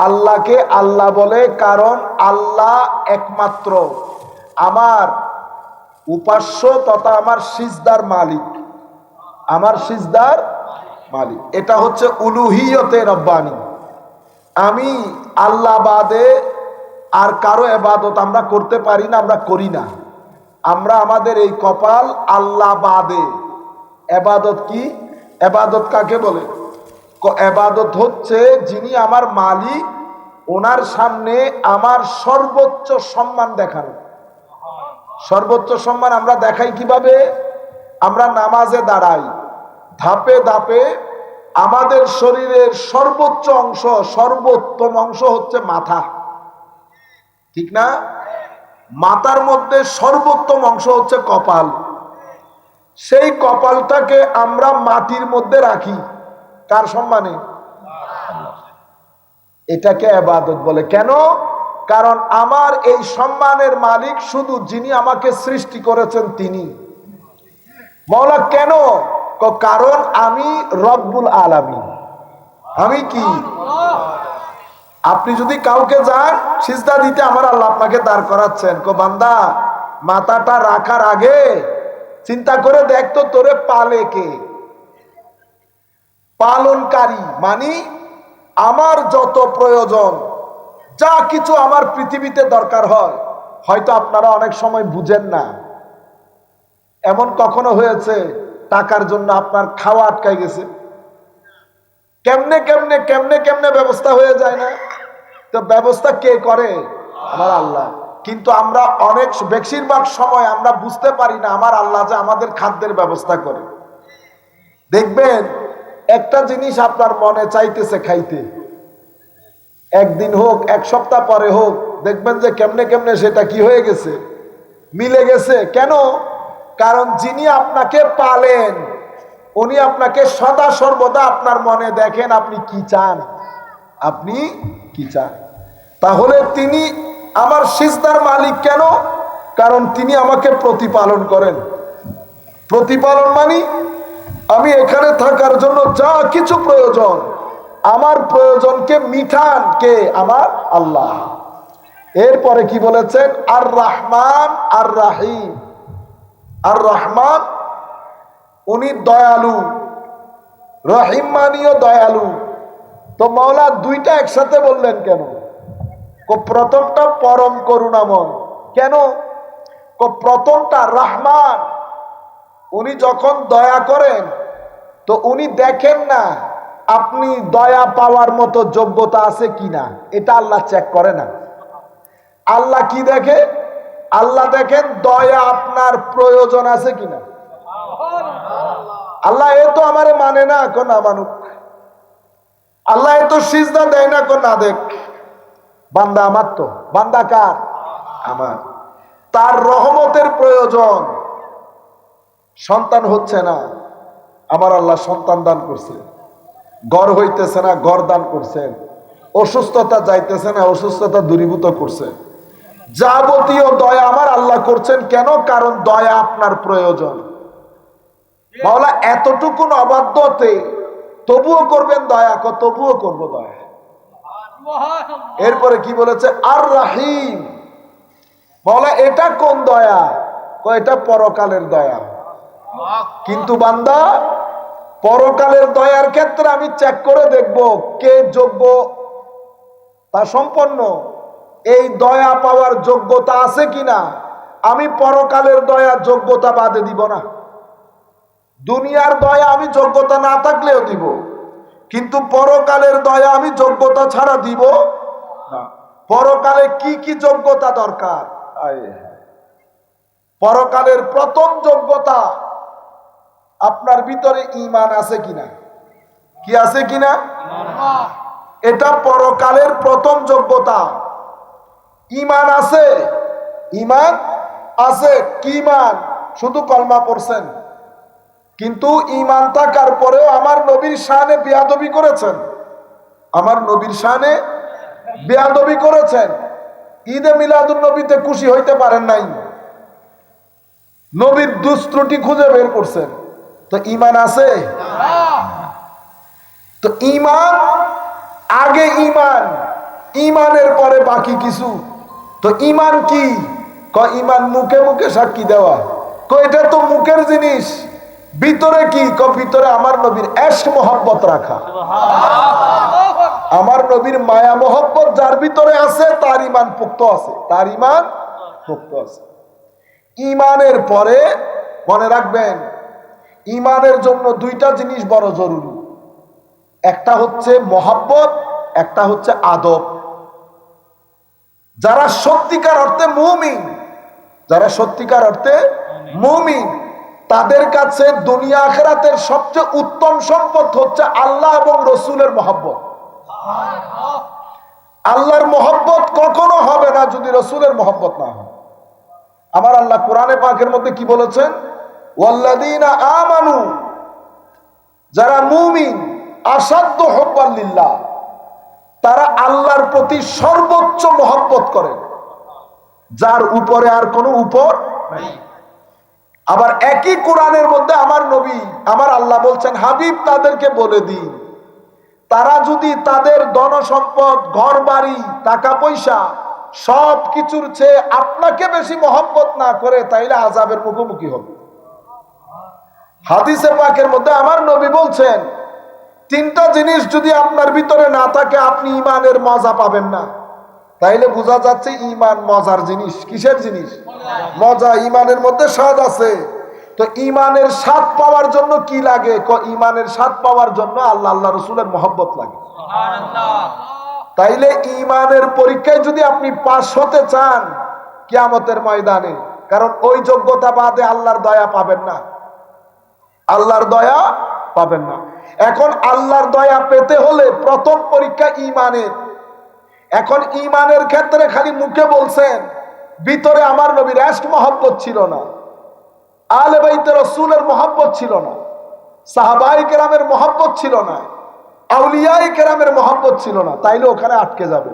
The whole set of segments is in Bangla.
আল্লাহকে আল্লাহ বলে কারণ আল্লাহ একমাত্র আমার উপাস্য তথা আমার সিজদার মালিক, আমার সিজদার মালিক। এটা হচ্ছে উলুহিয়তে রব্বানি। আমি আল্লাহ বাদে আর কারো ইবাদত আমরা করতে পারি না, আমরা করি না। আমরা আমাদের এই কপাল আল্লাহ বাদে। ইবাদত কি? ইবাদত কাকে বলে? ইবাদত হচ্ছে যিনি আমার মালিক, ওনার সামনে আমার সর্বোচ্চ সম্মান দেখানো। সর্বোচ্চ সম্মান আমরা দেখাই কিভাবে? আমরা নামাজে দাঁড়াই, ধাপে ধাপে আমাদের শরীরের সর্বোচ্চ অংশ, সর্বোত্তম অংশ হচ্ছে মাথা, ঠিক না? মাথার মধ্যে সর্বোত্তম অংশ হচ্ছে কপাল। সেই কপালটাকে আমরা মাটির মধ্যে রাখি কার সম্মানে? এটাকে ইবাদত বলে। কেন? কারণ আমার এই সম্মানের মালিক শুধু যিনি আমাকে সৃষ্টি করেছেন তিনি। মওলা কেন? কারণ আমি রব্বুল আলামিন। আমি কি? আপনি যদি কাউকে যান সিজদা দিতে, আমার আল্লাহ আপনাকে দাঁড় করাচ্ছেন, বান্দা মাথাটা রাখার আগে চিন্তা করে দেখতো তোরে পালে কে? পালনকারী মানে আমার যত প্রয়োজন, যা কিছু আমার পৃথিবীতে দরকার হয়, হয়তো আপনারা অনেক সময় বুঝেন না। এমন কখনো হয়েছে টাকার জন্য আপনার খাওয়া আটকাই গেছে? কেমনে কেমনে কেমনে কেমনে ব্যবস্থা হয়ে যায় না? তো ব্যবস্থা কে করে? আমার আল্লাহ। কিন্তু আমরা অনেক বেশিরভাগ সময় আমরা বুঝতে পারি না আমার আল্লাহ যে আমাদের খাদ্যের ব্যবস্থা করে। দেখবেন একটা জিনিস আপনার মনে চাইতেছে খাইতে, একদিন হোক এক সপ্তাহ পরে হোক, দেখবেন যে কেমনে কেমনে সেটা কি হয়ে গেছে, মিলে গেছে। কেন? কারণ যিনি আপনাকে পালেন উনি আপনাকে সদা সর্বদা আপনার মনে দেখেন আপনি কি চান, আপনি কি চান। তাহলে তিনি আমার সিজদার মালিক কেন? কারণ তিনি আমাকে প্রতিপালন করেন। প্রতিপালন মানে আমি এখানে থাকার জন্য যা কিছু প্রয়োজন, আমার প্রয়োজনকে মিটান কে? আমার আল্লাহ। এরপরে কি বলেছেন? আর রহমান আর রাহিম। আর রহমান উনি দয়ালু, রহিম মানিও দয়ালু। তো মাওলা দুইটা একসাথে বললেন কেন? প্রথমটা পরম করুণাময়। কেন? প্রথমটা রহমান, উনি যখন দয়া করেন তো উনি দেখেন না আপনি দয়া পাওয়ার মতো যোগ্যতা আছে কিনা, এটা আল্লাহ চেক করে না। আল্লাহ কি দেখে? আল্লাহ দেখেন দয়া আপনার প্রয়োজন আছে কিনা। আল্লাহ এ তো আমারে মানে না, কোন না মানুক। আল্লাহ এ তো সিজদা দেয় না, কোন না দেখ। বান্দা আমার, তো বান্দা কার? আমার। তার রহমতের প্রয়োজন। সন্তান হচ্ছে না, আমার আল্লাহ সন্তান দান করছে। ঘর হইতেছে না, ঘর দান করছেন। অসুস্থতা যাইতেছে না, অসুস্থতা দূরীভূত করছে। যাবতীয় দয়া আমার আল্লাহ করছেন। কেন? কারণ দয়া আপনার প্রয়োজন। মাওলা এতটুকু অবাধ্যতে তবুও করবেন দয়া, তবুও করবো দয়া। এরপরে কি বলেছে? আর রাহিম। মাওলা এটা কোন দয়া? এটা পরকালের দয়া। কিন্তু বান্দা পরকালের দয়ার ক্ষেত্রে আমি চেক করে দেখব কে যোগ্য তা সম্পন্ন, এই দয়া পাওয়ার যোগ্যতা আছে কিনা। আমি পরকালের দয়া যোগ্যতা বাদে দিব না। দুনিয়ার দয়া আমি যোগ্যতা না থাকলেও দিব, কিন্তু পরকালের দয়া আমি যোগ্যতা ছাড়া দিব না। পরকালে কি কি যোগ্যতা দরকার? পরকালের প্রথম যোগ্যতা আপনার ভিতরে ঈমান আছে কিনা। কি আছে কিনা? এটা পরকালের প্রথম যোগ্যতা। ঈমান আছে? ঈমান আছে। কি ঈমান? শুধু কলমা পড়ছেন, কিন্তু ঈমান থাকার পরেও আমার নবীর শানে বেয়াদবি করেছেন। আমার নবীর শানে বেয়াদবি করেছেন। ঈদে মিলাদুন নবীতে খুশি হইতে পারেন নাই, নবীর দুষ্ত্রুটি খুঁজে বের করছেন। তো ঈমান আছে? তো ঈমান আগে, ঈমান ইমানের পরে বাকি কিছু। তো ইমান কি? ইমান মুখে মুখে সাক্ষী দেওয়া। এটা তো মুখের জিনিস। ভিতরে কি? ভিতরে আমার নবীর এশক মোহাব্বত রাখা। আমার নবীর মায়া মোহাব্বত যার ভিতরে আছে তার ইমান পুক্ত আছে, তার ইমান পুক্ত আছে। ইমানের পরে মনে রাখবেন, ইমানের জন্য দুইটা জিনিস বড় জরুরি। একটা হচ্ছে মোহাব্বত, একটা হচ্ছে আদব। যারা সত্যিকার অর্থে মুমিন, যারা সত্যিকার অর্থে মুমিন, তাদের কাছে দুনিয়া আখিরাতের সবচেয়ে উত্তম সম্পদ হচ্ছে আল্লাহ এবং রসুলের মহব্বত। আল্লাহর মহব্বত কখনো হবে না যদি রসুলের মহব্বত না হয়। আমার আল্লাহ কোরআনে পাকের মধ্যে কি বলেছেন? ওয়াল্লাযীনা আমানু, যারা মুমিন, আসাদ্দু হুব্বান লিল্লাহ, তারা আল্লাহর প্রতি সর্বোচ্চ মহব্বত করেন, যার উপরে আর কোনো উপর নাই। আবার একই কোরআনের মধ্যে আমার নবী, আমার আল্লাহ বলছেন, হাবিব তাদেরকে বলে দিন, তারা যদি তাদের ধন সম্পদ, ঘর বাড়ি, টাকা পয়সা সব কিছুর চেয়ে আপনাকে বেশি মহব্বত না করে, তাইলে আযাবের মুখোমুখি হবে। হাদিসে পাকের মধ্যে আমার নবী বলছেন, তিনটা জিনিস যদি আপনার ভিতরে না থাকে আপনি ইমানের মজা পাবেন না। তাইলে বোঝা যাচ্ছে ইমান মজার জিনিস। কিসের জিনিস? মজা। ইমানের মধ্যে স্বাদ আছে। তো ইমানের স্বাদ পাওয়ার জন্য কি লাগে? ইমানের স্বাদ পাওয়ার জন্য আল্লাহ আল্লাহ রসুলের মহব্বত লাগে। তাইলে ইমানের পরীক্ষায় যদি আপনি পাস হতে চান কিয়ামতের ময়দানে, কারণ ওই যোগ্যতা বাদে আল্লাহর দয়া পাবেন না, আল্লাহর দয়া পাবেন না। এখন আল্লাহর দয়া পেতে হলে প্রথম পরীক্ষা ইমানের। এখন ইমানের ক্ষেত্রে খালি মুখে বলছেন, ভিতরে আমার নবীর এশক মহব্বত ছিল না, আলে বাইতে রাসূলের মহব্বত ছিল না, সাহাবায়ে কেরামের মহব্বত ছিল না, আউলিয়ায়ে কেরামের মহব্বত ছিল না, তাইলে ওখানে আটকে যাবে।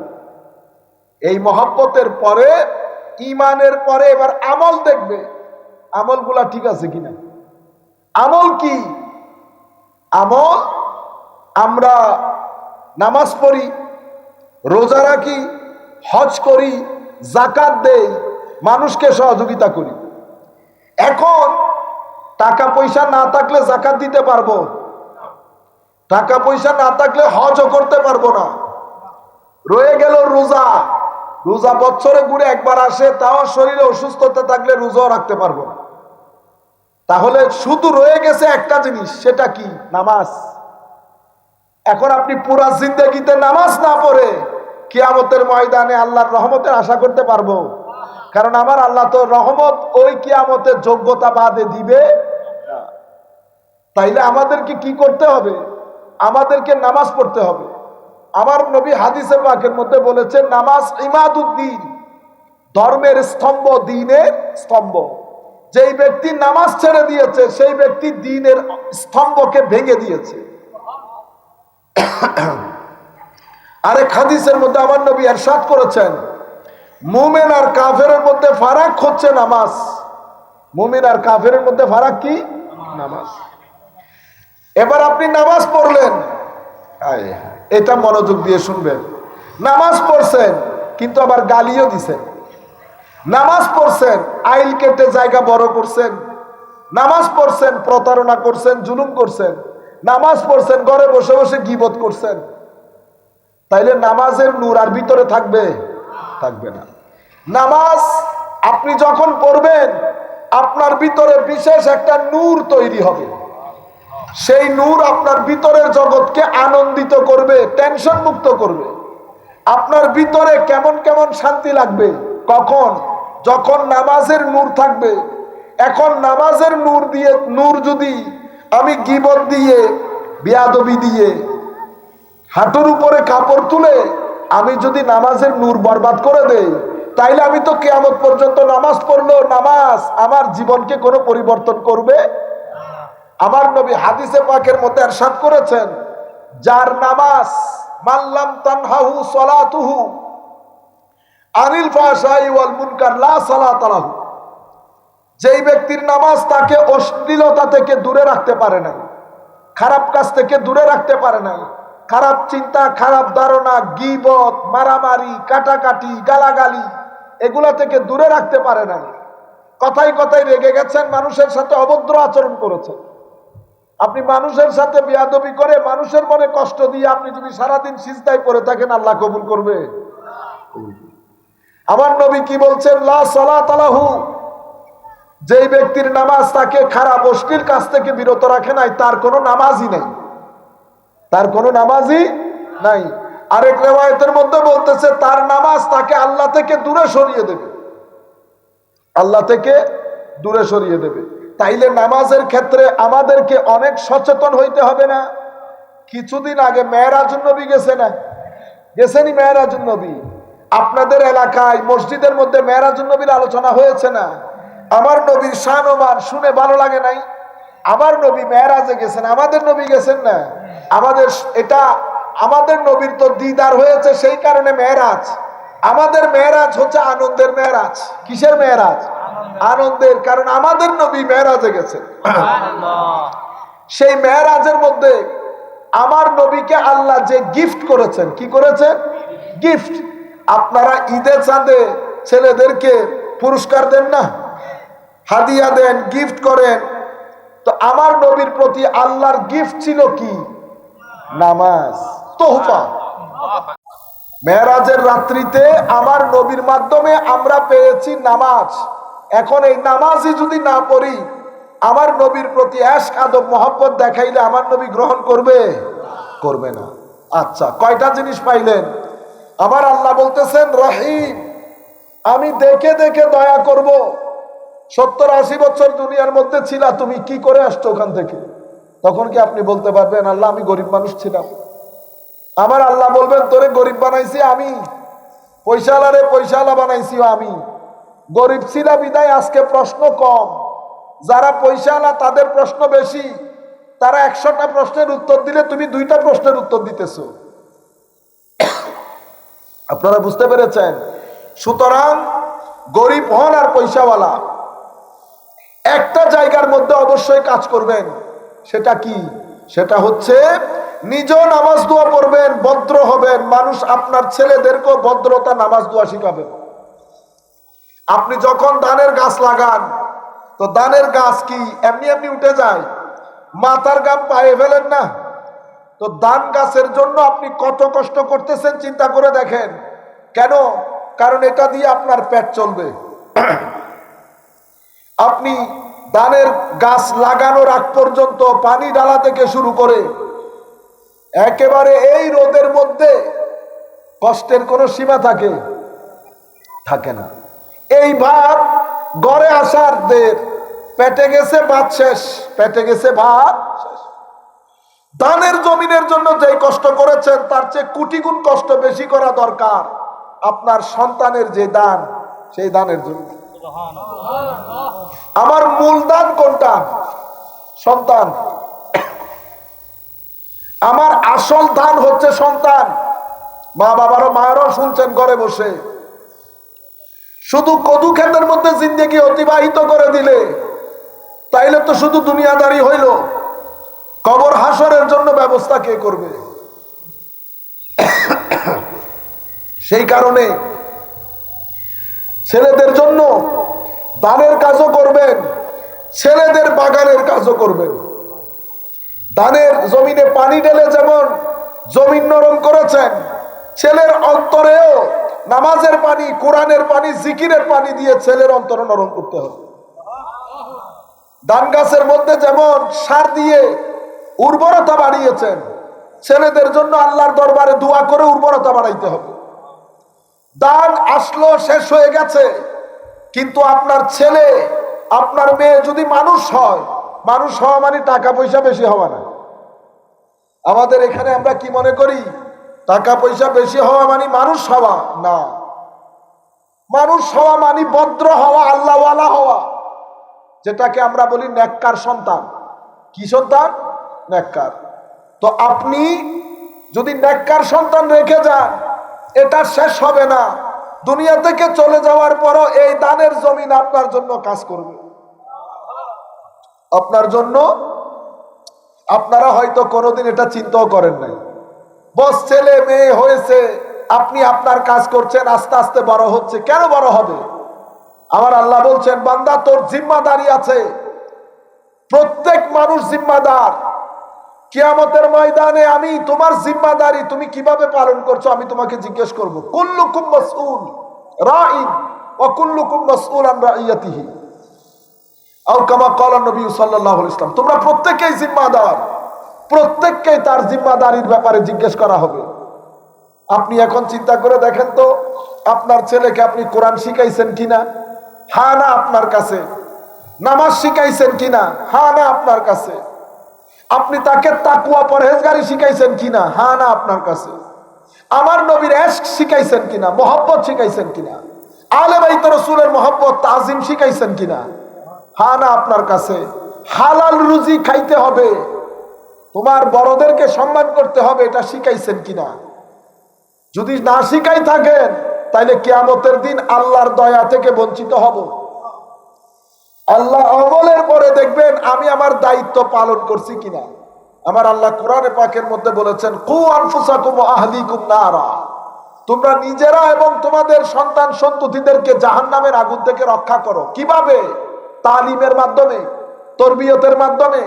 এই মহব্বতের পরে, ইমানের পরে এবার আমল দেখবে, আমলগুলা ঠিক আছে কিনা। আমল কি? আমল, আমরা নামাজ পড়ি, রোজা রাখি, হজ করি, যাকাত দেই, মানুষকে সহযোগিতা করি। এখন টাকা পয়সা না থাকলে যাকাত দিতে পারবো, টাকা পয়সা না থাকলে হজও করতে পারবো না। রয়ে গেল রোজা। রোজা বছরে ঘুরে একবার আসে, তাও শরীরে অসুস্থতা থাকলে রোজাও রাখতে পারবো না। তাহলে শুধু রয়ে গেছে একটা জিনিস, সেটা কি? নামাজ। এখন আপনি পুরা জিন্দেগিতে নামাজ না পড়ে কিয়ামতের ময়দানে আল্লাহর রহমতের আশা করতে পারবো? কারণ আমার আল্লাহ তো রহমত ওই কিয়ামতের যোগ্যতা বাদে দিবে। তাইলে আমাদেরকে কি করতে হবে? আমাদেরকে নামাজ পড়তে হবে। আমার নবী হাদিসে পাকের মধ্যে বলেছেন, নামাজ ইমাদুদ্দিন, ধর্মের স্তম্ভ, দ্বীনের স্তম্ভ। যেই ব্যক্তি নামাজ ছেড়ে দিয়েছে সেই ব্যক্তি দ্বীনের স্তম্ভকে ভেঙে দিয়েছে। আরেক হাদিসের মধ্যে আমার নবী ইরশাদ করেছেন, মুমিন আর কাফেরের মধ্যে ফারাক হচ্ছে নামাজ। মুমিন আর কাফেরের মধ্যে ফারাক কি? নামাজ। এবার আপনি নামাজ পড়লেন, এটা মনোযোগ দিয়ে শুনবেন। নামাজ পড়ছেন কিন্তু আবার গালিও দিছেন। নামাজ পড়ছেন, আইল কেটে জায়গা বড় করছেন। নামাজ পড়ছেন, প্রতারণা করছেন, জুলুম করছেন। নামাজ পড়ছেন, ঘরে বসে বসে গীবত করছেন। তাইলে নামাজের নূর আর ভিতরে থাকবে? থাকবে না। নামাজ আপনি যখন পড়বেন, আপনার ভিতরে বিশেষ একটা নূর তৈরি হবে। সেই নূর আপনার ভিতরের জগৎকে আনন্দিত করবে, টেনশন মুক্ত করবে। আপনার ভিতরে কেমন কেমন শান্তি লাগবে। কখন? যখন নামাজের নূর থাকবে। এখন নামাজের নূর দিয়ে, নূর যদি আমি গীবত দিয়ে, বেয়াদবি দিয়ে, হাঁটুর উপরে কাপড় তুলে আমি যদি নামাজের নূর বরবাদ করে দেই, তাইলে আমি তো কিয়ামত পর্যন্ত নামাজ পড়লেও নামাজ আমার জীবনকে কোনো পরিবর্তন করবে। আমার নবী হাদিসে পাকের মধ্যে ইরশাদ করেছেন, যার নামাজ, মাল্লাম তানহাহু সালাতুহু আনিল ফাহশাই ওয়াল মুনকার লা সালাতা লাহু, যেই ব্যক্তির নামাজ তাকে অশ্লীলতা থেকে দূরে রাখতে পারে না, খারাপ কাজ থেকে দূরে রাখতে পারে না, খারাপ চিন্তা, খারাপ ধারণা, গীবত, মারামারি, কাটাকাটি, গালাগালি এগুলা থেকে দূরে রাখতে পারে না। কথায় কথায় রেগে গেছেন, মানুষের সাথে অভদ্র আচরণ করেছেন। আপনি মানুষের সাথে বেয়াদবি করে মানুষের মনে কষ্ট দিয়ে আপনি যদি সারাদিন সিজদায় পড়ে থাকেন, আল্লাহ কবুল করবে? আমার নবী কি বলছেন? লা সালাত লাহু, যেই ব্যক্তির নামাজ তাকে খারাপ অশ্লীল কাজ থেকে বিরত রাখে নাই, তার কোনো নামাজই নাই, তার কোনো নামাজই নাই। আরেক রিওয়ায়াতের মধ্যে বলতেছে তার নামাজ তাকে আল্লাহ থেকে দূরে সরিয়ে দেবে, আল্লাহ থেকে দূরে সরিয়ে দেবে। তাইলে নামাজের ক্ষেত্রে আমাদেরকে অনেক সচেতন হইতে হবে না? কিছুদিন আগে মেরাজুন নবী গেছে না? গেছেনি মেরাজুন নবী? আপনাদের এলাকায় মসজিদের মধ্যে মেরাজুন নবীর আলোচনা হয়েছে না? আমার নবীর শান ও মান শুনে ভালো লাগে নাই? আমার নবী মেরাজে গেছেন, আমাদের নবী গেছেন না? আমাদের এটা আমাদের নবীর তো দিদার হয়েছে, সেই কারণে মেরাজ। আমাদের মেরাজ হচ্ছে আনন্দের মেরাজ। কিসের মেরাজ? আনন্দের, কারণ আমাদের নবী মেরাজে গেছেন। সেই মেরাজের মধ্যে আমার নবীকে আল্লাহ যে গিফট করেছেন, কি করেছেন? গিফট। আপনারা ঈদে চাঁদে ছেলেদেরকে পুরস্কার দেন না, হাদিয়া দেন, গিফট করেন। তো আমার নবীর প্রতি আল্লাহর গিফট ছিল কি? নামাজ, তোহফা। মেরাজের রাত্রিতে আমার নবীর মাধ্যমে আমরা পেয়েছি নামাজ। এখন এই নামাজই যদি না পড়ি, আমার নবীর প্রতি ইশক আদব মহব্বত দেখাইলে আমার নবী গ্রহণ করবে? করবে না। আচ্ছা, কয়টা জিনিস পাইলেন? আমার আল্লাহ বলতেছেন রহিম, আমি দেখে দেখে দয়া করব। 70-80 বছর দুনিয়ার মধ্যে ছিলা, তুমি কি করে আসছো ওখান থেকে? তখন কি আপনি বলতে পারবেন আল্লাহ আমি গরিব মানুষ ছিলাম? আমার আল্লাহ বলবেন তোরে গরিব বানাইছি আমি, পয়সাওয়ালারে পয়সাওয়ালা বানাইছি আমি। গরিব ছিলা বিদায় আজকে প্রশ্ন কম, যারা পয়সাওয়ালা তাদের প্রশ্ন বেশি। তারা 100টা প্রশ্নের উত্তর দিলে তুমি 2টা প্রশ্নের উত্তর দিতেছো। আপনারা বুঝতে পেরেছেন? সুতরাং গরিব হন আর পয়সাওয়ালা, একটা জায়গার মধ্যে অবশ্যই কাজ করবেন। সেটা কি? সেটা হচ্ছে নিজেও নামাজ দোয়া পড়বেন, ভদ্র হবেন, মানুষ আপনার ছেলেদেরকেও ভদ্রতা নামাজ দোয়া শিখাবেন। আপনি যখন ধানের গাছ লাগান, তো ধানের গাছ কি এমনি এমনি উঠে যায়? মাথার গাম পায়ে ফেলেন না? তো ধান গাছের জন্য আপনি কত কষ্ট করতেছেন চিন্তা করে দেখেন। কেন? কারণ এটা দিয়ে আপনার পেট চলবে। আপনি ধানের গাছ লাগানোর আগ পর্যন্ত পানি ঢালা থেকে শুরু করে একেবারে এই রোদের মধ্যে কষ্টের কোনো সীমা থাকে? থাকে না। এই ভাত ঘরে আসার দের, পেটে গেছে ভাত শেষ, পেটে গেছে ভাত শেষ। ধানের জমিনের জন্য যে কষ্ট করেছেন তার চেয়ে কোটি গুণ কষ্ট বেশি করা দরকার আপনার সন্তানের যে দান, সেই দানের জন্য। আমার মূল দান কোনটা? সন্তান। আমার আসল দান হচ্ছে সন্তান। মা বাবারও, মায়েরও শুনছেন ঘরে বসে, শুধু কদু ক্ষেতের মধ্যে জিন্দেগি অতিবাহিত করে দিলে তাইলে তো শুধু দুনিয়াদারি হইল, কবর হাসরের জন্য ব্যবস্থা কে করবে? সেই কারণে ছেলেদের জন্য দানের কাজও করবেন, ছেলেদের বাগানের কাজও করবেন। ধানের জমিনে পানি ঢেলে যেমন জমিন নরম করেছেন, ছেলের অন্তরেও নামাজের পানি, কোরআনের পানি, জিকিরের পানি দিয়ে ছেলের অন্তর নরম করতে হবে। ধান গাছের মধ্যে যেমন সার দিয়ে উর্বরতা বাড়িয়েছেন, ছেলেদের জন্য আল্লাহর দরবারে দোয়া করে উর্বরতা বাড়াইতে হবে। দান আসলো, শেষ হয়ে গেছে, কিন্তু আপনার ছেলে, আপনার মেয়ে যদি মানুষ হয়, মানুষ হওয়া মানে টাকা পয়সা বেশি হওয়া না। আমাদের এখানে আমরা কি মনে করি? টাকা পয়সা বেশি হওয়া মানে মানুষ হওয়া না। মানুষ হওয়া মানে ভদ্র হওয়া, আল্লাহওয়ালা হওয়া, যেটাকে আমরা বলি নেককার সন্তান। কি সন্তান? নেককার। তো আপনি যদি নেককার সন্তান রেখে যান, এটা শেষ হবে না। দুনিয়া থেকে চলে যাওয়ার পরও এই দানের জমিন আপনার জন্য কাজ করবে, আপনার জন্য। আপনারা হয়তো কোনোদিন এটা চিন্তাও করেন নাই, বস ছেলে মেয়ে হয়েছে, আপনি আপনার কাজ করছেন, আস্তে আস্তে বড় হচ্ছে। কেন বড় হবে? আমার আল্লাহ বলছেন, বান্দা তোর জিম্মাদারি আছে। প্রত্যেক মানুষ জিম্মাদার। কিয়ামতের ময়দানে আমি তোমার জিম্মাদারি তুমি কিভাবে পালন করছো আমি তোমাকে জিজ্ঞেস করব। কুল্লুকুম মাসউল রাইন ওয়া কুল্লুকুম মাসউল আন রাইয়াতিহি আও কামা ক্বালা নবী সাল্লাল্লাহু আলাইহি ওয়াসাল্লাম। তোমরা প্রত্যেকই জিম্মাদার, প্রত্যেককেই তার জিম্মাদারির ব্যাপারে জিজ্ঞেস করা হবে। আপনি এখন চিন্তা করে দেখেন তো, আপনার ছেলেকে আপনি কোরআন শিখাইছেন কিনা? হ্যাঁ না আপনার কাছে। নামাজ শিখাইছেন কিনা? হ্যাঁ না আপনার কাছে। আপনি তাকে তাকওয়া পরহেজগারি শিখাইছেন কিনা? হ্যাঁ না আপনার কাছে। আমার নবীর ইশক শিখাইছেন কিনা? মোহব্বত শিখাইছেন কিনা? আলে বাইত রাসূলের মোহব্বত তাজিম শিখাইছেন কিনা? হ্যাঁ না আপনার কাছে। হালাল রুজি খাইতে হবে, তোমার বড়দেরকে সম্মান করতে হবে, এটা শিখাইছেন কিনা? যদি না শিখাই থাকেন তাইলে কিয়ামতের দিন আল্লাহর দয়া থেকে বঞ্চিত হব। আল্লাহ আমলের পরে দেখবেন আমি আমার দায়িত্ব পালন করছি কিনা। আমার আল্লাহ কোরআনে পাকের মধ্যে বলেছেন, কু আনফুসাকুম ওয়া আহলিকুম নারা। তোমরা নিজেরা এবং তোমাদের সন্তান সন্ততিদেরকে জাহান্নামের আগুন থেকে রক্ষা করো। কিভাবে? তালিমের মাধ্যমে, তরবিয়তের মাধ্যমে,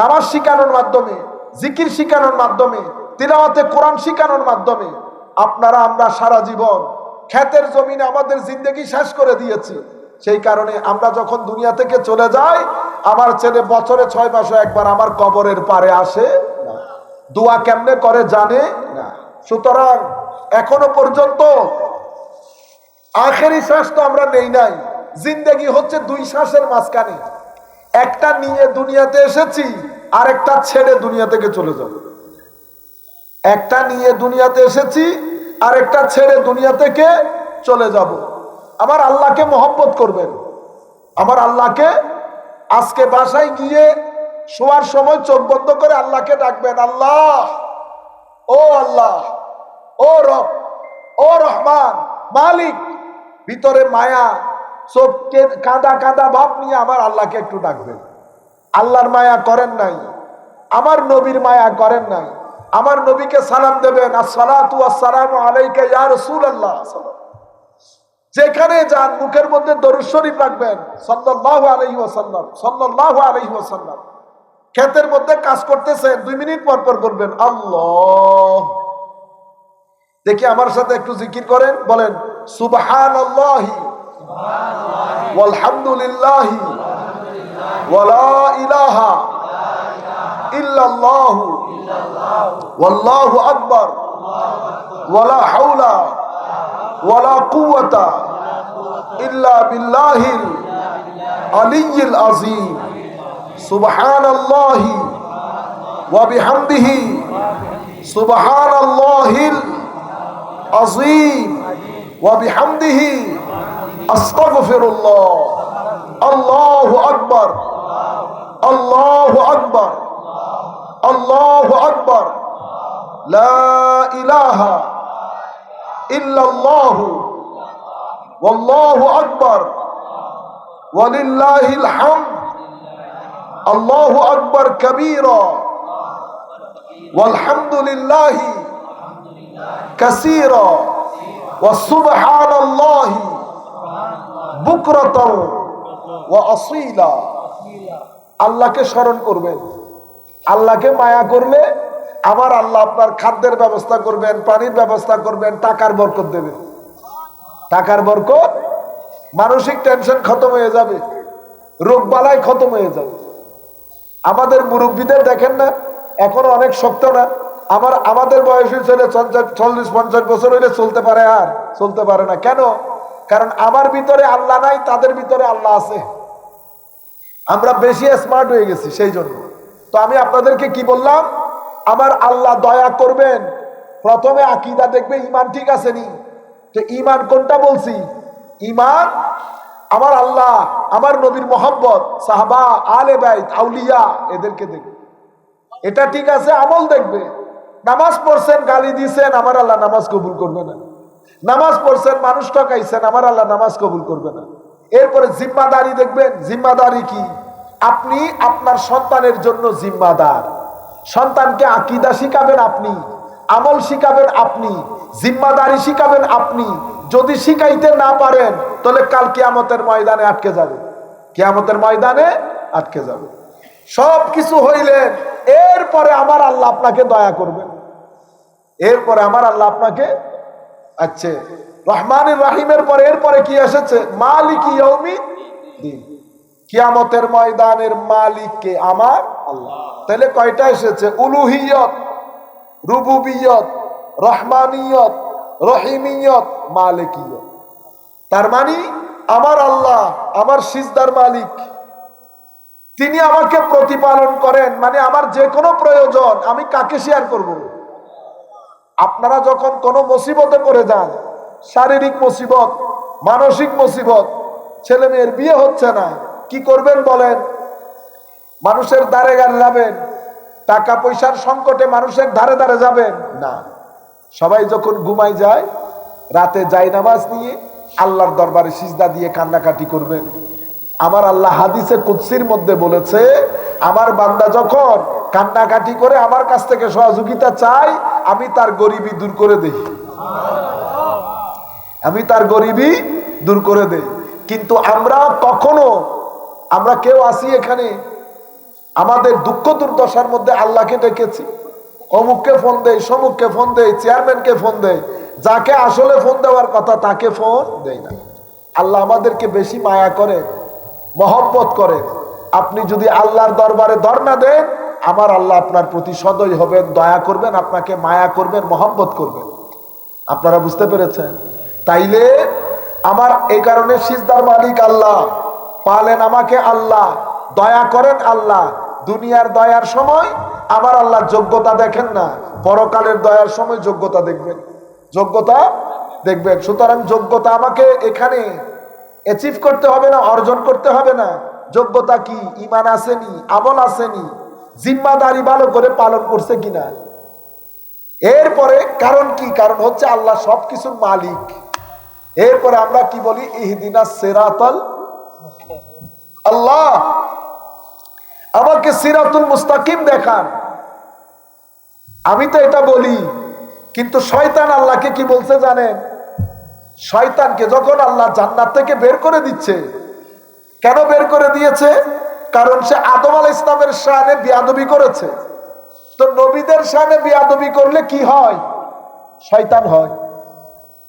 নামাজ শিখানোর মাধ্যমে, জিকির শিখানোর মাধ্যমে, তিলাওয়াতে কোরআন শিখানোর মাধ্যমে। আপনারা আমরা সারা জীবন ক্ষেতের জমিনে আমাদের জিন্দেগি শেষ করে দিয়েছি। সেই কারণে আমরা যখন দুনিয়া থেকে চলে যাই, আমার ছেলে বছরে 6 মাসে একবার আমার কবরের পারে আসে না, দোয়া কেমনে করে জানে না। সুতরাং এখনো পর্যন্ত আখেরি শ্বাস তো আমরা নেই নাই। জিন্দেগি হচ্ছে 2 শ্বাসের মাঝখানে। একটা নিয়ে দুনিয়াতে এসেছি, আর একটা ছেড়ে দুনিয়া থেকে চলে যাব। একটা নিয়ে দুনিয়াতে এসেছি, আর একটা ছেড়ে দুনিয়া থেকে চলে যাব। আমার আল্লাহকে মহব্বত করবেন। আমার আল্লাহকে আজকে বাসায় গিয়ে শোয়ার সময় চোখ বন্ধ করে আল্লাহকে ডাকবেন, আল্লাহ, ও আল্লাহ, ও রব, ও রহমান, মালিক। ভিতরে মায়া, চোখকে কাঁদা কাঁদা ভাব নিয়ে আমার আল্লাহকে একটু ডাকবেন। আল্লাহর মায়া করেন নাই, আমার নবীর মায়া করেন নাই। আমার নবীকে সালাম দেবেন, আসসালাতু ওয়াসসালামু আলাইকা ইয়া রাসূলুল্লাহ। যেখানে যান মুখের মধ্যে দরুদ শরীফ রাখবেন, সাল্লাল্লাহু আলাইহি ওয়াসাল্লাম, সাল্লাল্লাহু আলাইহি ওয়াসাল্লাম। ক্ষেতের মধ্যে কাজ করতেছেন, 2 মিনিট পর পর বলবেন আল্লাহ। দেখি আমার সাথে একটু জিকির করেন, বলেন সুবহানাল্লাহি ওয়ালহামদুলিল্লাহি ওয়ালা ইলাহা ইল্লাল্লাহু ওয়াল্লাহু আকবার ওয়ালা হাওলা ওয়ালা কুওয়াতা ইল্লা বিল্লাহিল আলিয়্যিল আযীম। সুবহানাল্লাহি ওয়া বিহামদিহি সুবহানাল্লাহিল আযীম ওয়া বিহামদিহি আস্তাগফিরুল্লাহ। আল্লাহু আকবার, আল্লাহু আকবার, আল্লাহু আকবার, লা ইলাহা ইল্লাল্লাহু ওয়াল্লাহু আকবার ওয়ালিল্লাহিল হামদ। আল্লাহু আকবার কাবীরা ওয়ালহামদুলিল্লাহি কাসীরা ওয়া সুবহানাল্লাহি বুকরাতাও ওয়া আসীলা। আল্লাহকে স্মরণ করবেন। আল্লাহকে মায়া করলে আমার আল্লাহ আপনার খাদ্যের ব্যবস্থা করবেন, পানির ব্যবস্থা করবেন, টাকার বরকত দেবেন। টাকার বরকত, মানসিক টেনশন খতম হয়ে যাবে, রোগ বালাই খতম হয়ে যাবে। আমাদের মুরব্বীদের দেখেন না, এখনো অনেক শক্ত না। আমাদের বয়সী ছেলে 40-50 বছর হইলে চলতে পারে, আর চলতে পারে না। কেন? কারণ আমার ভিতরে আল্লাহ নাই, তাদের ভিতরে আল্লাহ আছে। আমরা বেশি স্মার্ট হয়ে গেছি সেই জন্য। তো আমি আপনাদেরকে কি বললাম, আমার আল্লাহ দয়া করবেন। প্রথমে আকীদা দেখবে ঈমান ঠিক আছে নি। তো ঈমান কোনটা বলছি? ঈমান আমার আল্লাহ, আমার নবীর মোহাব্বত, সাহাবা, আলে বাইত, আউলিয়া, এদেরকে দেখবে, এটা ঠিক আছে। আমল দেখবে, নামাজ পড়ছেন, গালি দিয়েছেন, আমার আল্লাহ নামাজ কবুল করবে না। নামাজ পড়ছেন, মানুষ ঠকাইছেন, আমার আল্লাহ নামাজ কবুল করবে না। এরপরে জিম্মাদারি দেখবেন। জিম্মাদারি কি? আপনি আপনার সন্তানের জন্য জিম্মাদার। সন্তানকে আকীদা শিখাবেন আপনি, আমল শিখাবেন আপনি, জিম্মাদারি শিখাবেন আপনি। যদি শিখাইতে না পারেন তাহলে কাল কিয়ামতের ময়দানে আটকে যাবে, কিয়ামতের ময়দানে আটকে যাবে। সব কিছু হইলেন, এরপরে আমার আল্লাহ আপনাকে দয়া করবেন, এরপরে আমার আল্লাহ আপনাকে, আচ্ছা রহমানির রাহিমের পরে এরপরে কি এসেছে? মালিক ইয়াউমিদ্দিন, কিয়ামতের ময়দানের মালিক কে? আমার আল্লাহ। তাহলে কয়টা এসেছে? উলুহিয়ত, রুবুবিয়ত, রহমানিয়ত, রহিমিয়ত, মালিকিয়ত। তার মানে আমার আল্লাহ আমার সিজদার মালিক, তিনি আমাকে প্রতিপালন করেন। মানে আমার যে কোনো প্রয়োজন আমি কাকে শেয়ার করব? আপনারা যখন কোনো মুসিবতে পড়ে যান, শারীরিক মুসিবত, মানসিক মুসিবত, ছেলে মেয়ের বিয়ে হচ্ছে না, কি করবেন বলেন? মানুষের দ্বারে গাড়ি যাবেন? টাকা পয়সার সংকটে মানুষের ধারে ধারে যাবেন না। সবাই যখন ঘুমাই যায়, রাতে জায়নামাজ নিয়ে আল্লাহর দরবারে সিজদা দিয়ে কান্নাকাটি করবেন। আমার আল্লাহ হাদিসে কুদসির মধ্যে বলেছে, আমার বান্দা যখন কান্নাকাটি করে আমার কাছ থেকে সহযোগিতা চাই, আমি তার গরিবি দূর করে দেই, আমি তার গরিবি দূর করে দেই। কিন্তু আমরা কখনো, আমরা কেউ আসি এখানে আমাদের দুঃখ দুর্দশার মধ্যে আল্লাহকে ডেকেছি? অমুককে ফোন দেয়, সমুককে ফোন দেয়, চেয়ারম্যানকে ফোন দেয়, যাকে আসলে ফোন দেওয়ার কথা তাকে ফোন দেয় না। আল্লাহ আমাদেরকে বেশি মায়া করে, মহব্বত করে। আপনি যদি আল্লাহর দরবারে ধর্ণা দেন, আমার আল্লাহ আপনার প্রতি সদয় হবেন, দয়া করবেন, আপনাকে মায়া করবেন, মহব্বত করবেন। আপনারা বুঝতে পেরেছেন? তাইলে আমার এই কারণে সিজদার মালিক আল্লাহ, পালেন আমাকে আল্লাহ, দয়া করেন আল্লাহ। দুনিয়ার দয়ার সময় আমার আল্লাহ যোগ্যতা দেখেন না, পরকালের দয়ার সময় যোগ্যতা দেখবেন, যোগ্যতা দেখবেন। সুতরাং যোগ্যতা আমাকে এখানে অ্যাচিভ করতে হবে না, অর্জন করতে হবে না। যোগ্যতা কি? ঈমান আসেনি, আমল আসেনি, জিম্মাদারি ভালো করে পালন করছে কিনা। এরপরে কারণ কি? কারণ হচ্ছে আল্লাহ সবকিছুর মালিক। এরপরে আমরা কি বলি? ইহদিনাস সিরাতাল, আল্লাহ আমাকে সিরাতুল মুস্তাকিম দেখান। আমি তো এটা বলি, কিন্তু শয়তান আল্লাহকে কি বলছে জানেন? শয়তানকে যখন আল্লাহ জান্নাত থেকে বের করে দিচ্ছে, কেন বের করে দিয়েছে? কারণ সে আদম আলাইহিস সালামের শানে বিয়াদবি করেছে। তো নবীদের শানে বিয়াদবি করলে কি হয়? শয়তান হয়।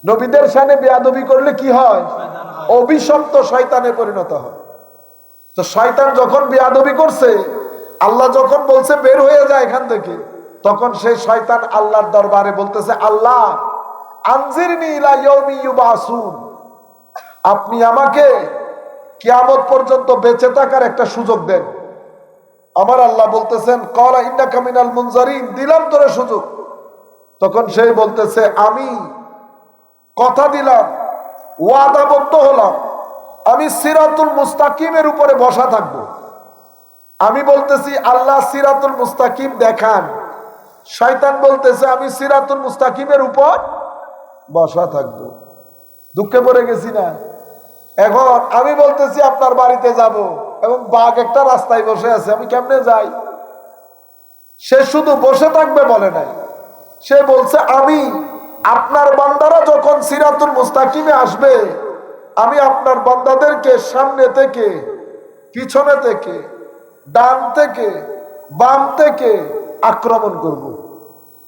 নবীদের শানে বিয়াদবি করলে কি হয়? অভিশপ্ত শয়তানে পরিণত হয়। তো শয়তান যখন বিয়াদবি করছে, আল্লাহ যখন বলছে বের হয়ে যায় এখান থেকে, তখন সেই শয়তান আল্লাহর দরবারে বলতেছে, আল্লাহ আনজিরনি ইলা ইয়াউমি ইউবাসুন, আপনি আমাকে কিয়ামত পর্যন্ত বেঁচে থাকার একটা সুযোগ দেন। আমার আল্লাহ বলতেছেন, ক্বালা ইন্নাকা মিনাল মুনজারিন, দিলাম তোরে সুযোগ। তখন সেই বলতেছে, আমি কথা দিলাম, ওয়াদাবদ্ধ হলাম, আমি সিরাতুল মুস্তাকিমের উপরে বসা থাকবো। আমি বলতেছি আল্লাহ সিরাতুল মুস্তাকিম দেখান। শয়তান বলতেছে আমি সিরাতুল মুস্তাকিমের উপর বসা থাকবো। দুঃখে পড়ে গেছি না? এখন আমি বলতেছি আপনার বাড়িতে যাব, এবং বাঘ একটা রাস্তায় বসে আছে, আমি কেমনে যাই? সে শুধু বসে থাকবে বলে নাই, সে বলছে আমি আপনার বান্দারা যখন সিরাতুল মুস্তাকিমে আসবে, আমি আপনার বান্দাদেরকে সামনে থেকে, পিছনে থেকে, ডান থেকে, বাম থেকে আক্রমণ করব।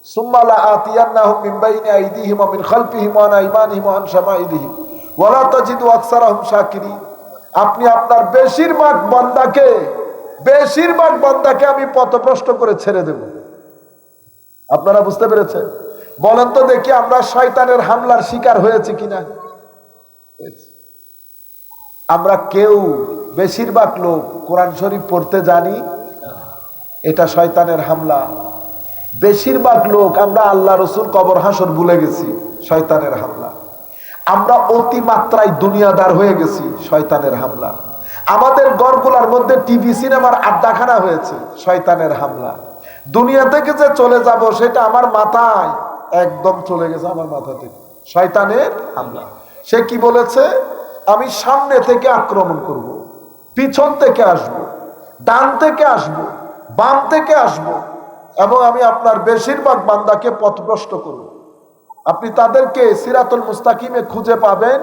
সুম্মা লা আতিয়ান্নাহুম মিন বাইনি আইদিহিম ওয়া মিন খালফিহিম ওয়া আন আইমানিহিম ওয়া আন শামাইলিহিম ওয়া লা তাজিদু আকসারাহুম শাকিরিন। আপনি আপনার বেশিরভাগ বান্দাকে আমি পথভ্রষ্ট করে ছেড়ে দেব। আপনারা বুঝতে পেরেছেন? বলেন তো দেখি আমরা শয়তানের হামলার শিকার হয়েছি কিনা? আমরা কেউ, বেশিরভাগ লোক কোরআন শরীফ পড়তে জানি, এটা শয়তানের হামলা। বেশিরভাগ লোক আমরা আল্লাহ রসুল কবর হাসর ভুলে গেছি, শয়তানের হামলা। আমরা অতিমাত্রায় দুনিয়াদার হয়ে গেছি, শয়তানের হামলা। আমাদের ঘরগুলোর মধ্যে টিভি সিনেমার আড্ডাখানা হয়েছে, শয়তানের হামলা। দুনিয়া থেকে যে চলে যাব সেটা আমার মাথায় একদম চলে গেছে, আমার মাথা থেকে, শয়তানের হামলা। সে কি বলেছে? আমি সামনে থেকে আক্রমণ করব, পিছন থেকে আসব, ডান থেকে আসব, বাম থেকে আসব, এবং আমি আপনার বেশিরভাগ বান্দাকে পথভ্রষ্ট করব। আপনি তাদেরকে সিরাতুল মুস্তাকিমে খুঁজে পাবেন।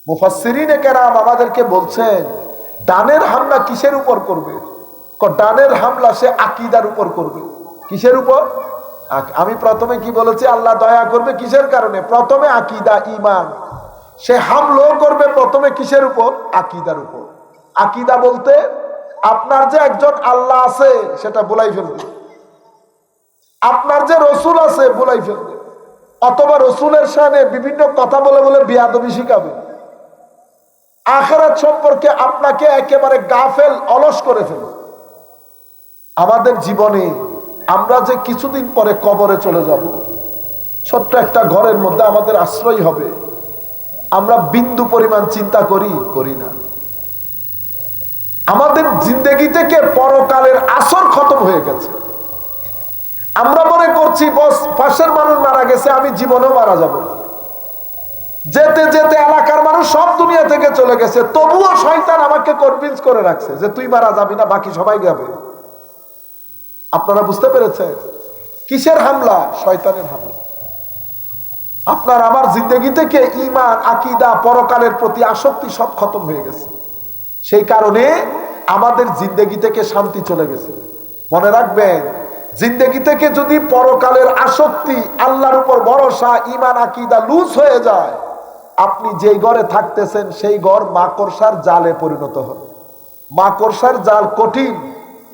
মুফাসসিরিনে কেরাম আমাদেরকে বলছেন, ডানের হামলা কিসের উপর করবে? ডানের হামলা সে আকীদার উপর করবে। কিসের উপর? আমি প্রথমে কি বলেছি? আল্লাহ দয়া করবে কিসের কারণে? প্রথমে আকীদা, ঈমান। সে হামলা করবে প্রথমে কিসের উপর? আকীদার উপর। আকীদা বলতে আপনার যে একজন আল্লাহ আছে সেটা বলাই ফেলবে, আপনার যে রসুল আছে বলাই ফেলবে, অথবা রসুলের শানে বিভিন্ন কথা বলে বলে বিয়াদবি শিখাবে। আখিরাত সম্পর্কে আপনাকে একেবারে গাফেল, অলস করে ফেলবে। আমাদের জীবনে আমরা যে কিছুদিন পরে কবরে চলে যাব, ছোট্ট একটা ঘরের মধ্যে আমাদের আশ্রয় হবে, আমরা বিন্দু পরিমাণ চিন্তা করি না। আমাদের জিন্দেগি থেকে পরকালের আসর খতম হয়ে গেছে। আমরা মনে করছি বস পাশের মানুষ মারা গেছে, আমি জীবনেও মারা যাব। যেতে যেতে এলাকার মানুষ সব দুনিয়া থেকে চলে গেছে, তবুও শয়তান আমাকে কনভিন্স করে রাখছে যে তুই মারা যাবি না, বাকি সবাই যাবে। আপনারা বুঝতে পেরেছেন কিসের হামলা? শয়তানের হামলা। আপনার আমার জিন্দেগি থেকে ঈমান, আকীদা, পরকালের প্রতি আসক্তি সব খতম হয়ে গেছে। সেই কারণে আমাদের জিন্দেগি থেকে শান্তি চলে গেছে। মনে রাখবেন, জিন্দেগি থেকে যদি পরকালের আসক্তি, আল্লাহর উপর ভরসা, ঈমান, আকীদা লুজ হয়ে যায়, আপনি যেই ঘরে থাকতেছেন সেই ঘর মাকড়সার জালে পরিণত হবে। মাকড়সার জাল কঠিন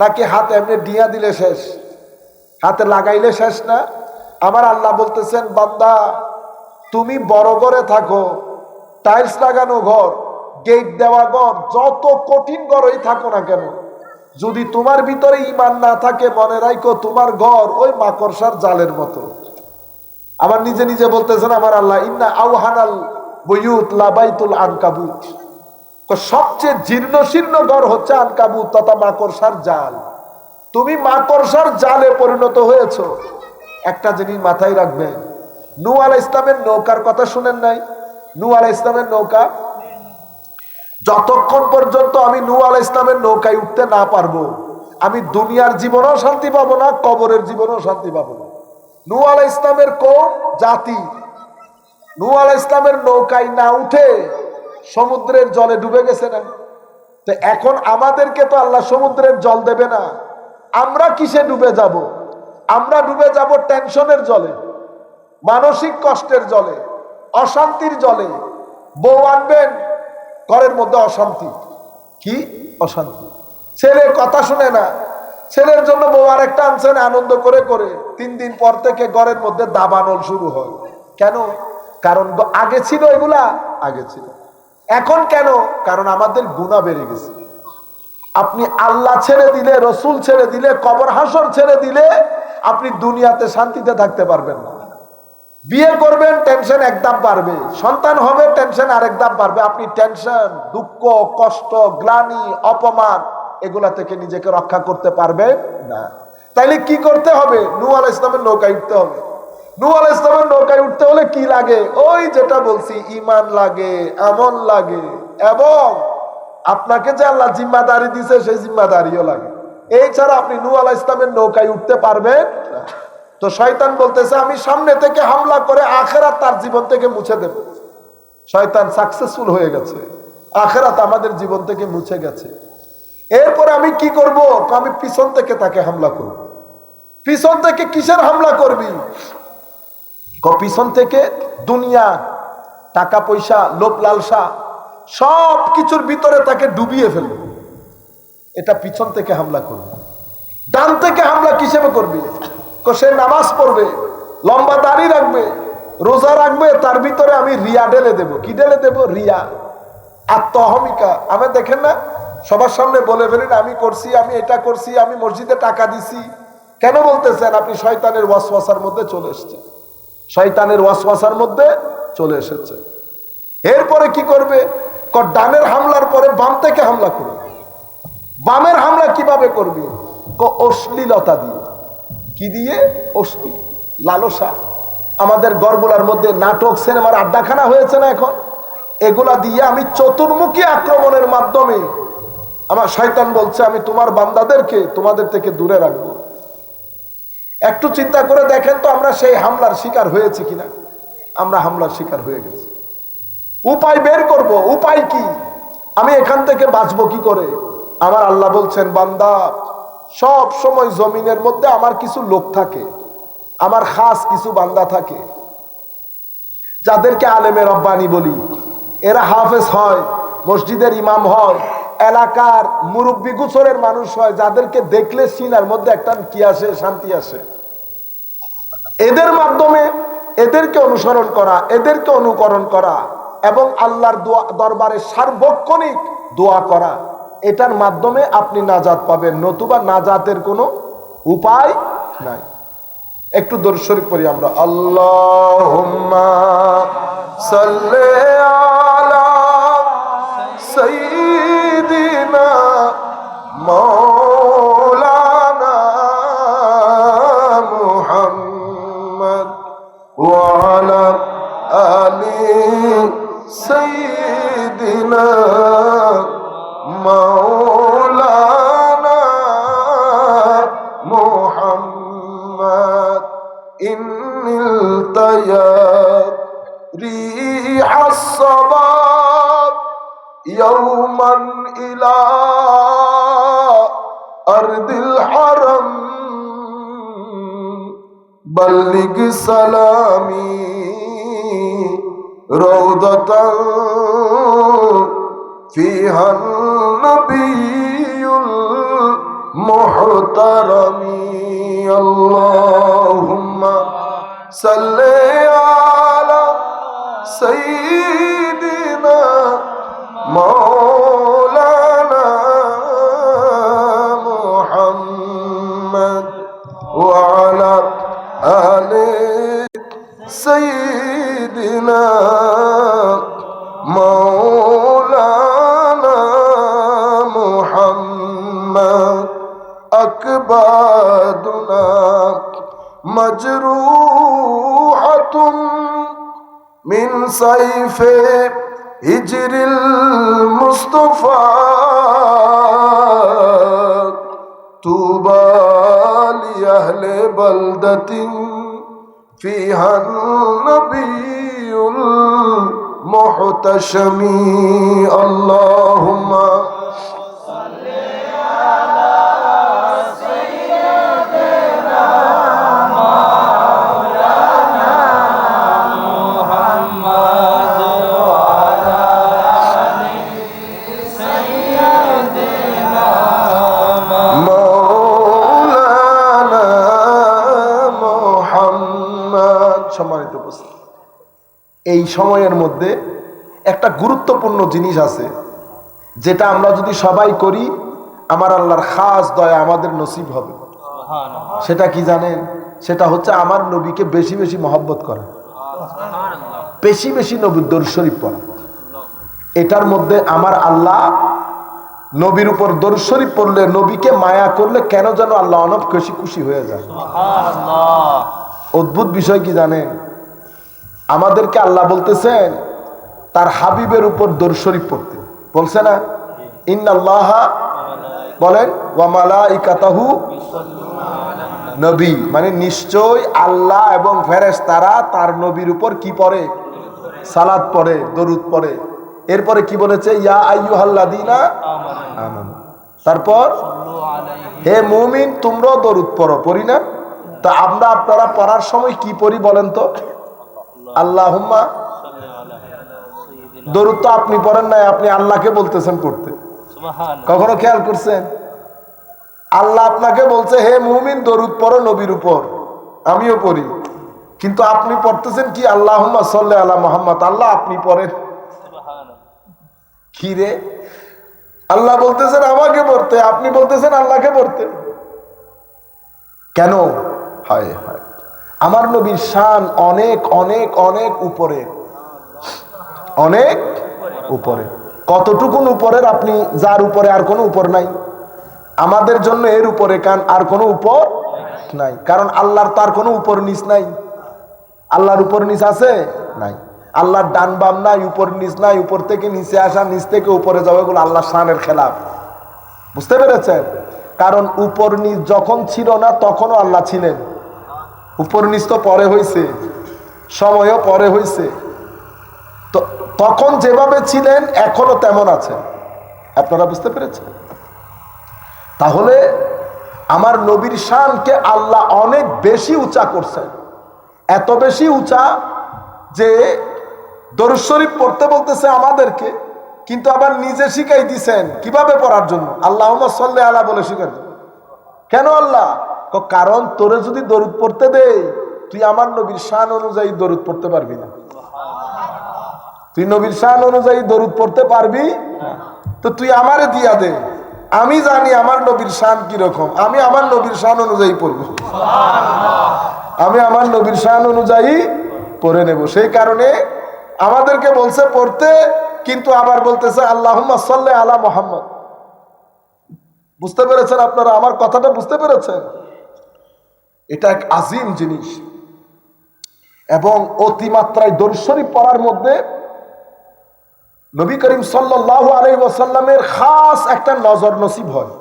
নাকি হাতে এমনি ডিয়া দিলে শেষ? হাতে লাগাইলে শেষ না? আমার আল্লাহ বলতেছেন, বান্দা তুমি বড় ঘরে থাকো, টাইলস লাগানো ঘর, গেট দেওয়া ঘর, যত কঠিন ঘরই থাকো না কেন, যদি তোমার ভিতরে ঈমান না থাকে, মনে রাখো তোমার ঘর ওই মাকড়সার জালের মতো। আমার নিজে নিজে বলতেছেন আমার আল্লাহ, ইন্না আওহানাল বুয়ুত লাবাইতুল আনকাবুত, সবচেয়ে জীর্ণ শীর্ণ ঘর হচ্ছে আনকাবুত তথা মাকড়সার জাল। তুমি মাকড়সার জালে পরিণত হয়েছো। একটা জিনিস মাথায় রাখবেন, নূহ আলাইহিস ইসলামের নৌকার কথা শুনেন নাই? নূহ আলাইহিস ইসলামের নৌকা, যতক্ষণ পর্যন্ত আমি নূহ আলাইহিস ইসলামের নৌকায় উঠতে না পারবো, আমি দুনিয়ার জীবনেও শান্তি পাবো না, কবরের জীবনেও শান্তি পাবো না। নূহ আলাইহিস ইসলামের কোন জাতি নূহ আলাইহিস ইসলামের নৌকায় না উঠে সমুদ্রের জলে ডুবে গেছে না? তো এখন আমাদেরকে তো আল্লাহ সমুদ্রের জল দেবে না, আমরা কিসে ডুবে যাব? আমরা ডুবে যাব টেনশনের জলে, মানসিক কষ্টের জলে, অশান্তির জলে। বউ আনবেন, ঘরের মধ্যে অশান্তি। কি অশান্তি? ছেলে কথা শুনে না, ছেলের জন্য বউ আরেকটা আনছেন, আনন্দ করে করে 3 দিন পর থেকে ঘরের মধ্যে দাবানল শুরু হয়। কেন? কারণ আগে ছিল এগুলা, আগে ছিল। এখন কেন? কারণ আমাদের গুনাহ বেড়ে গেছে। আপনি আল্লাহ ছেড়ে দিলে, রসুল ছেড়ে দিলে, কবর হাসর ছেড়ে দিলে আপনি দুনিয়াতে শান্তিতে থাকতে পারবেন না। বিয়ে করবেন, টেনশন একদম বাড়বে, সন্তান হবে, টেনশন আরেক ধাপ বাড়বে। আপনি টেনশন, দুঃখ, কষ্ট, গ্লানি, অপমান এগুলা থেকে নিজেকে রক্ষা করতে পারবেন না। তাইলে কি করতে হবে? নূহ আলাইহিস ইসলামের নৌকায় উঠতে হবে। নূহ আলাইহিস ইসলামের নৌকায় উঠতে হলে কি লাগে? ওই যেটা বলছি, ঈমান লাগে, আমল লাগে, এবং আপনাকে যে আল্লাহ জিম্মাদারি দিয়েছে সেই জিম্মাদারিও লাগে। এই ছাড়া আপনি নূহ আলাইহিস ইসলামের নৌকায় উঠতে পারবেন না। তো শয়তান বলতেছে আমি সামনে থেকে হামলা করে আখিরাত তার জীবন থেকে মুছে দেব। শয়তান সাকসেসফুল হয়ে গেছে, আখিরাত আমাদের জীবন থেকে মুছে গেছে। এরপরে আমি কি করব? আমি পিছন থেকে তাকে হামলা করব। পিছন থেকে কিসের হামলা করবি? পিছন থেকে দুনিয়া, টাকা পয়সা, লোভ লালসা সব কিছুর ভিতরে তাকে ডুবিয়ে ফেলবে। এটা পিছন থেকে হামলা করবে। ডান থেকে হামলা কিসেবে করবি? সে নামাজ পড়বে, লম্বা দাড়ি রাখবে, রোজা রাখবে, তার ভিতরে আমি রিয়া ঢেলে দেব। কি ঢেলে দেব? রিয়া, আত্মহমিকা। আমি দেখেন না, সবার সামনে বলে ফেলেন আমি করছি, আমি এটা করছি, আমি মসজিদে টাকা দিছি। কেন বলতেছেন? আপনি শয়তানের ওয়াসওয়াসার মধ্যে চলে এসেছেন, শয়তানের ওয়াসওয়াসার মধ্যে চলে এসেছে। এরপরে কি করবে? ডানের হামলার পরে বাম থেকে হামলা করবে। বামের হামলা কিভাবে করবি? অশ্লীলতা দিয়ে। কি দিয়ে? অশ্লীল, লালসা। আমাদের ঘরগুলার মধ্যে নাটক, সিনেমার আড্ডাখানা হয়েছে না এখন? এগুলা দিয়ে আমি চতুর্মুখী আক্রমণের মাধ্যমে, আমার শয়তান বলছে আমি তোমার বান্দাদেরকে তোমাদের থেকে দূরে রাখবো। একটু চিন্তা করে দেখেন তো আমরা সেই হামলার শিকার হয়েছি কিনা। আমরা হামলার শিকার হয়ে গেছি। উপায় বের করব, উপায় কি? আমি এখান থেকে বাঁচবো কি করে? আমার আল্লাহ বলছেন, বান্দা সব সময় জমিনের মধ্যে আমার কিছু লোক থাকে, আমার খাস কিছু বান্দা থাকে, যাদেরকে আলেমে রব্বানি বলি। এরা হাফেজ হয়, মসজিদের ইমাম হয়, এলাকার মুরব্বী গুছরের মানুষ হয়, যাদেরকে দেখলে সিনার মধ্যে একটা কি আসে, শান্তি আসে। এদের মাধ্যমে এদেরকে অনুসরণ করা, এদেরকে অনুকরণ করা এবং আল্লাহর দরবারে সার্বক্ষণিক দোয়া করা, এটার মাধ্যমে আপনি নাজাত পাবেন, নতুবা নাজাতের কোনো উপায় নাই। একটু দরুদ শরীফ পড়ি আমরা। আল্লাহুম্মা সাল্লি আলা সাইয়্যিদিনা মাওলানা মুহাম্মদ ওয়া আলা আলি সাইয়্যিদিনা মাওলানা মুহাম্মদ ইন্নিল তায়ার রিহাস সাবাব ইয়াওমান ইলা আরদিল হারাম বাল্লিগ সালামি রাউদাতান ফিহান নবিয়ুল মুহতারামি আল্লাহুম্মা সাল্লি আলা সাইয়্যিদিনা মাওলানা মুহাম্মদ ওয়া আলা আলি সাইয়্যিদিনা মাওলানা মুহাম্মদ আকবাদুনা মজরুহাতুন মিন সাইফে হিজরিল মুস্তাফা তুবা লি আহলে বালদাতিন ফিহান নবিয়ুল মুহতাশামি আল্লাহুম্মা এই সময়ের মধ্যে একটা গুরুত্বপূর্ণ জিনিস আছে, যেটা আমরা যদি সবাই করি আমার আল্লাহর খাস দয়া আমাদের নসিব হবে। সেটা কি জানেন? সেটা হচ্ছে আমার নবীকে বেশি বেশি মহব্বত করা, বেশি বেশি নবীর দরুদ শরীফ পড়া। এটার মধ্যে আমার আল্লাহ নবীর উপর দরুদ শরীফ পড়লে, নবীকে মায়া করলে কেন যেন আল্লাহ অনেক খুশি খুশি হয়ে যায়। অদ্ভুত বিষয় কি জানেন? আমাদেরকে আল্লাহ বলতেছেন তার হাবিবের উপর দরুদ শরীফ পড়তে বলছে না? ইন্নাল্লাহা বলেন ওয়া মালাইকাতাহু নবী, মানে নিশ্চয় আল্লাহ এবং ফেরেশতারা তার নবীর উপর কি পড়ে? সালাত পড়ে, দরুদ পড়ে। এরপরে কি বলেছে? ইয়া আইয়ুহাল্লাযীনা আমানু। তারপর হে মুমিন তোমরাও দরুদ পড়ো, পড়ি না? তা আমরা আপনারা পড়ার সময় কি পড়ি বলেন তো? আল্লাহুম্মা। দরুদ তো আপনি পড়েন নাই, আপনি আল্লাহকে বলতেছেন পড়তে। কখনো খেয়াল করছেন? আল্লাহ আপনাকে বলছে হে মুমিন দরুদ পড়ো নবীর উপর, আমিও পড়ি, কিন্তু আপনি পড়তেছেন কি? আল্লাহুম্মা সাল্লি আলা মুহাম্মদ। আল্লাহ আপনি পড়েন কি রে? আল্লাহ বলতেছেন আমাকে পড়তে, আপনি বলতেছেন আল্লাহকে পড়তে। কেন? হায় হায়, আমার নবীর শান অনেক অনেক অনেক উপরে, অনেক উপরে। কতটুকুন উপরের? আপনি যার উপরে আর কোনো উপর নাই, আমাদের জন্য এর উপরে কান আর কোনো উপর নাই। কারণ আল্লাহর তার কোনো উপর নিচ নাই। আল্লাহর উপর নিচ আছে? নাই। আল্লাহর ডান বাম নাই, উপর নিচ নাই, উপর থেকে নিচে আসা, নিচ থেকে উপরে যাওয়া, এগুলো আল্লাহর শানের খেলাফ। বুঝতে পেরেছেন? কারণ উপর নিচ যখন ছিল না তখনও আল্লাহ ছিলেন, উপর নিচ তো পরে হয়েছে, সময়ও পরে হয়েছে। তো তখন যেভাবে ছিলেন এখনো তেমন আছে। আপনারা বুঝতে পেরেছেন? তাহলে আমার নবীর শানকে আল্লাহ অনেক বেশি উঁচা করছেন, এত বেশি উঁচা যে দরুদ শরীফ পড়তে বলতেছে আমাদেরকে, কিন্তু আবার নিজে শিখাই দিছেন কিভাবে পড়ার জন্য। আল্লাহুম্মা সাল্লি আলা বলে শিখার জন্য। কেন আল্লাহ? কারণ তোরে যদি দরুদ পড়তে দেই, তুই আমার নবীর শান অনুযায়ী দরুদ পড়তে পারবি না। তুই নবীর শান অনুযায়ী দরুদ পড়তে পারবি, তো তুই আমারে দিয়া দে, আমি জানি আমার নবীর শান কিরকম, আমি আমার নবীর শান অনুযায়ী পড়বো, আমি আমার নবীর শান অনুযায়ী পড়ে নেব। সেই কারণে আমাদেরকে বলছে পড়তে, কিন্তু আবার বলতেছে আল্লাহুম্মা সাল্লি আলা মুহাম্মদ। বুঝতে পেরেছেন আপনারা? আমার কথাটা বুঝতে পেরেছেন? এটা এক আজিম জিনিস। এবং অতিমাত্রায় দরুদ শরীফ পড়ার মধ্যে নবী করিম সাল্লাল্লাহু আলাইহি ওয়াসাল্লামের খাস একটা নজর নসিব হয়।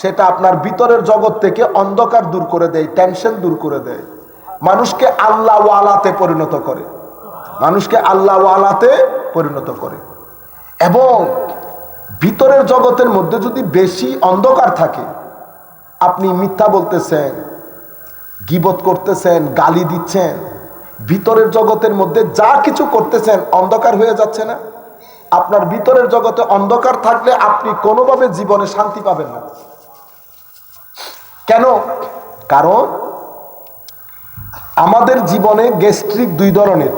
সেটা আপনার ভিতরের জগৎ থেকে অন্ধকার দূর করে দেয়, টেনশন দূর করে দেয়, মানুষকে আল্লাহ ওয়ালাতে পরিণত করে, মানুষকে আল্লাহ ওয়ালাতে পরিণত করে। এবং ভিতরের জগতের মধ্যে যদি বেশি অন্ধকার থাকে, আপনি মিথ্যা বলতেছেন, গীবত করতেছেন, গালি দিচ্ছেন, ভিতরের জগতের মধ্যে যা কিছু করতেছেন অন্ধকার হয়ে যাচ্ছে না? আপনার ভিতরের জগতে অন্ধকার থাকলে আপনি কোনোভাবে জীবনে শান্তি পাবেন না। কেন? কারণ আমাদের জীবনে গ্যাস্ট্রিক দুই ধরনের।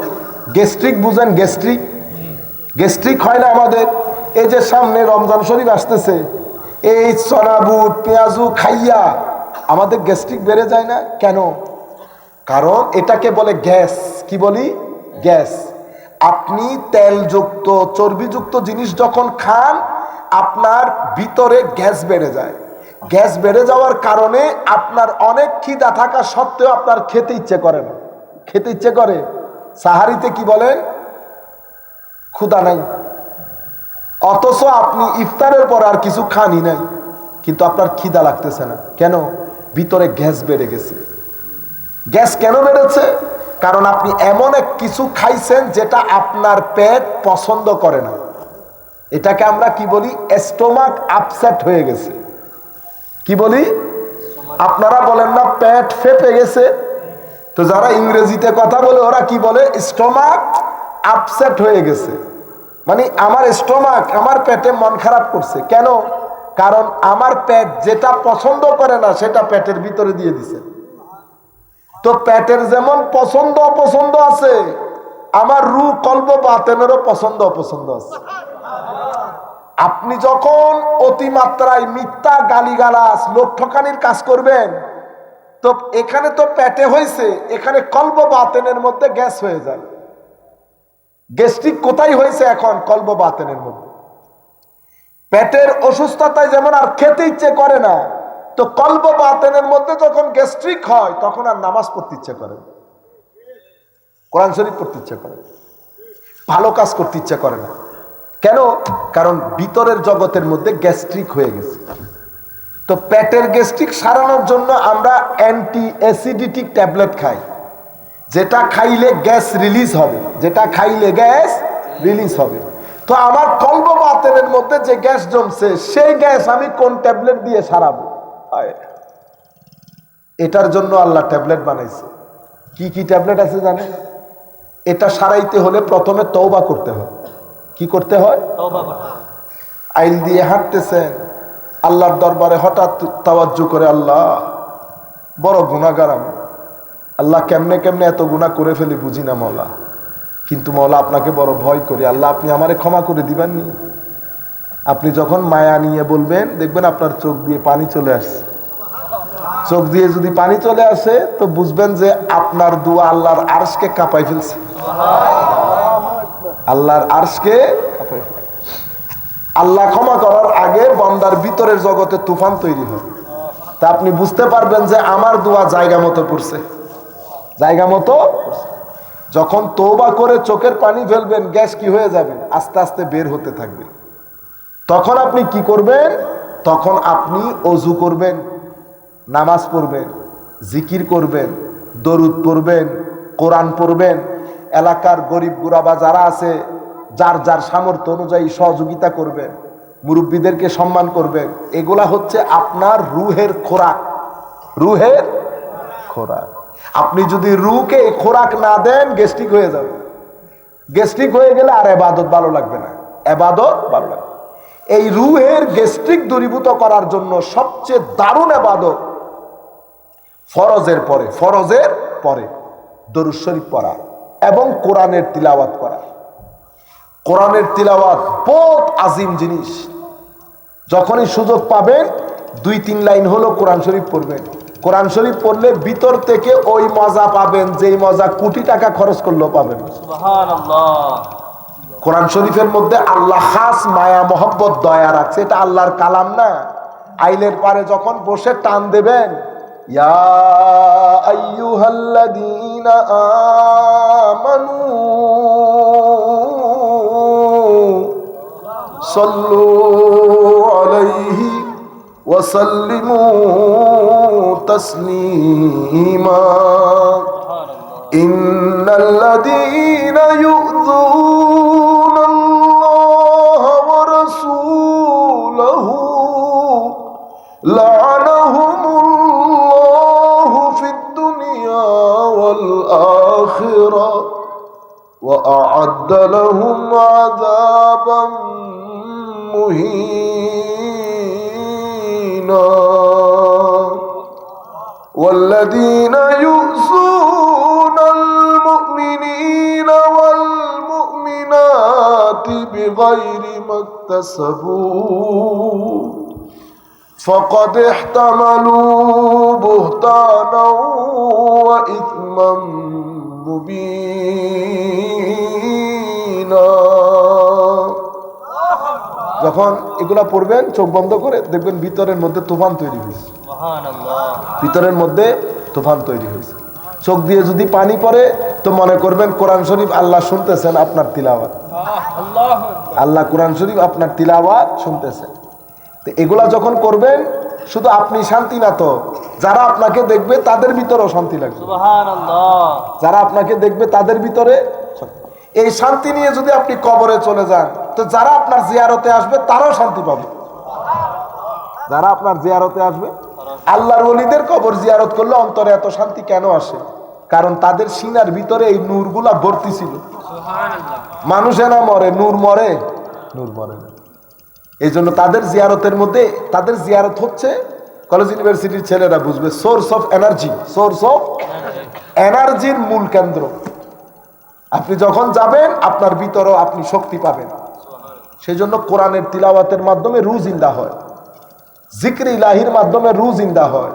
গ্যাস্ট্রিক বুঝেন? গ্যাস্ট্রিক, গ্যাস্ট্রিক হয় না আমাদের? এই যে সামনে রমজান শরীফ আসতেছে, এই চনা বুট পেঁয়াজু খাইয়া আমাদের গ্যাস্ট্রিক বেড়ে যায় না? কেন? কারণ এটাকে বলে গ্যাস। কি বলি? গ্যাস। আপনি তেলযুক্ত চর্বিযুক্ত জিনিস যখন খান, আপনার ভিতরে গ্যাস বেড়ে যায়। গ্যাস বেড়ে যাওয়ার কারণে আপনার অনেক খিদা থাকা সত্ত্বেও আপনার খেতে ইচ্ছে করে না। খেতে ইচ্ছে করে, সাহারিতে কি বলেন? ক্ষুধা নাই। অথচ আপনি ইফতারের পর আর কিছু খানই নাই, কিন্তু আপনার খিদা লাগতেছে না। কেন? ভিতরে গ্যাস বেড়ে গেছে। গ্যাস কেন বেড়েছে? কারণ আপনি এমন এক কিছু খাইছেন যেটা আপনার পেট পছন্দ করে না। এটাকে আমরা কি বলি? স্টোমাক আপসেট হয়ে গেছে। কি বলি? আপনারা বলেন না পেট ফেপে গেছে? তো যারা ইংরেজিতে কথা বলে ওরা কি বলে? স্টোমাক আপসেট হয়ে গেছে। মানে আমার স্টোমাক, আমার পেটে মন খারাপ করছে। কেন? কারণ আমার পেট যেটা পছন্দ করে না সেটা পেটের ভিতরে দিয়ে দিছে। তো পেটের যেমন পছন্দ অপছন্দ আছে, আমার রূহ কল্ব বাতেনেরও পছন্দ অপছন্দ আছে। আপনি যখন অতিমাত্রায় মিথ্যা গালিগালাজ লোক ঠকানির কাজ করবেন, তো এখানে তো পেটে হয়েছে, এখানে কল্ব বাতেনের মধ্যে গ্যাস হয়ে যায়। গ্যাস্ট্রিক কোথায় হয়েছে? এখন কল্ব বাতেনের মধ্যে। পেটের অসুস্থতায় যেমন আর খেতে ইচ্ছে করে না, তো কল্ব বাতেনের মধ্যে যখন গ্যাস্ট্রিক হয় তখন আর নামাজ পড়তে ইচ্ছে করে, কোরআন শরীফ পড়তে ইচ্ছে করে, ভালো কাজ করতে ইচ্ছে করে না। কেন? কারণ ভিতরের জগতের মধ্যে গ্যাস্ট্রিক হয়ে গেছে। তো পেটের গ্যাস্ট্রিক সারানোর জন্য আমরা অ্যান্টি অ্যাসিডিটিক ট্যাবলেট খাই, যেটা খাইলে গ্যাস রিলিজ হবে, যেটা খাইলে গ্যাস রিলিজ হবে। তো আমার কল্ব বাতেনের মধ্যে যে গ্যাস জমছে, সেই গ্যাস আমি কোন ট্যাবলেট দিয়ে সারাবো? এটার জন্য আল্লাহ ট্যাবলেট বানাইছে। কি কি ট্যাবলেট আছে জানেন? এটা সারাইতে হলে প্রথমে তওবা করতে হয়। কি করতে হয়? তওবা করতে হয়। আইল দিয়ে হাঁটতেছেন, আল্লাহর দরবারে হঠাৎ তাওয়াজ্জু করে, আল্লাহ বড় গুনাহগার আমি, আল্লাহ কেমনে কেমনে এত গুনাহ করে ফেলি বুঝি না মওলা, কিন্তু মওলা আপনাকে বড় ভয় করি, আল্লাহ আপনি আমারে ক্ষমা করে দিবেননি? আপনি যখন মায়া নিয়ে বলবেন, দেখবেন আপনার চোখ দিয়ে পানি চলে আসছে। চোখ দিয়ে যদি পানি চলে আসে তো বুঝবেন যে আপনার দোয়া আল্লাহর আরশকে কাঁপাই ফেলছে। আল্লাহর আরশকে কাঁপাই ফেলছে। আল্লাহ ক্ষমা করার আগে বান্দার ভিতরের জগতে তুফান তৈরি হয়। তা আপনি বুঝতে পারবেন যে আমার দোয়া জায়গা মতো পড়ছে, জায়গা মতো। যখন তওবা করে চোখের পানি ফেলবেন, গ্যাস কি হয়ে যাবে? আস্তে আস্তে বের হতে থাকবে। তখন আপনি কি করবেন? তখন আপনি ওযু করবেন, নামাজ পড়বেন, জিকির করবেন, দরুদ পড়বেন, কোরআন পড়বেন, এলাকার গরিব গুরাবা যারা আছে যার যার সামর্থ্য অনুযায়ী সহযোগিতা করবেন, মুরব্বীদেরকে সম্মান করবেন। এগুলা হচ্ছে আপনার রুহের খোরাক, রুহের খোরাক। আপনি যদি রুহকে এই খোরাক না দেন গ্যাস্ট্রিক হয়ে যাবে। গ্যাস্ট্রিক হয়ে গেলে আর ইবাদত ভালো লাগবে না, ইবাদত ভালো লাগবে। এই রুহের গ্যাস্ট্রিক দূরীভূত করার জন্য সবচেয়ে দারুণ ইবাদত ফরজের পরে দরুদ শরীফ পড়া এবং কোরআনের তিলাওয়াত করা। কোরআনের তিলাওয়াত বহুত আজিম জিনিস। যখনই সুযোগ পাবেন 2-3 লাইন হলো কোরআন শরীফ পড়বেন। কোরআন শরীফ পড়লে ভিতর থেকে ওই মজা পাবেন যেই মজা কোটি টাকা খরচ করলেও পাবেন। সুবহানাল্লাহ। কোরআন শরীফের মধ্যে আল্লাহ খাস মায়া মহব্বত দয়া রাখছে। এটা আল্লাহর কালাম না। আইলের পারে যখন বসে টান দেবেন, ইয়া আইয়ুহাল্লাযীনা আমানু সাল্লু আলাইহি ওয়া সাল্লিমু তাসলিমা ইন্নাল্লাযীনা ইউযুনাল্লাহা ওয়া রাসূলাহু লা'নাহুমুল্লাহু ফিদ দুনিয়া ওয়াল আখিরাহ ওয়া আ'আদ্দা লাহুম আযাবান মুহিনা والذين يؤذون المؤمنين والمؤمنات بغير ما اكتسبوا فقد احتملوا بهتانا وإثما مبينا। যখন এগুলা পড়বেন চোখ বন্ধ করে দেখবেন ভিতরের মধ্যে তুফান তৈরি হয়েছে। সুবহানাল্লাহ। ভিতরের মধ্যে তুফান তৈরি হয়েছে। চোখ দিয়ে যদি পানি পড়ে তো মনে করবেন কোরআন শরীফ আল্লাহ শুনতেছেন আপনার তিলাওয়াত। আল্লাহ কোরআন শরীফ আপনার তিলাওয়াত শুনতেছেন। তো এগুলা যখন করবেন শুধু আপনি শান্তি না, তো যারা আপনাকে দেখবে তাদের ভিতরেও শান্তি লাগবে। সুবহানাল্লাহ। যারা আপনাকে দেখবে তাদের ভিতরে এই শান্তি নিয়ে যদি আপনি কবরে চলে যান তো যারা আপনার জিয়ারতে আসবে তারাও শান্তি পাবে। যারা আপনার জিয়ারতে আসবে, আল্লাহর ওলিদের কবর জিয়ারত করলে অন্তরে এত শান্তি কেন আসে? কারণ তাদের সিনার ভিতরে এই নূরগুলা ভর্তি ছিল। মানুষে না মরে, নূর মরে? নূর মরে না। এই জন্য তাদের জিয়ারতের মধ্যে, তাদের জিয়ারত হচ্ছে কলেজ ইউনিভার্সিটির ছেলেরা বুঝবে, source of energy, source of এনার্জির মূল কেন্দ্র। আপনি যখন যাবেন আপনার ভিতরেও আপনি শক্তি পাবেন। সেই জন্য কোরআনের তিলাওয়াতের মাধ্যমে রূহ জিন্দা হয়, জিক্র ইলাহির মাধ্যমে রূহ জিন্দা হয়।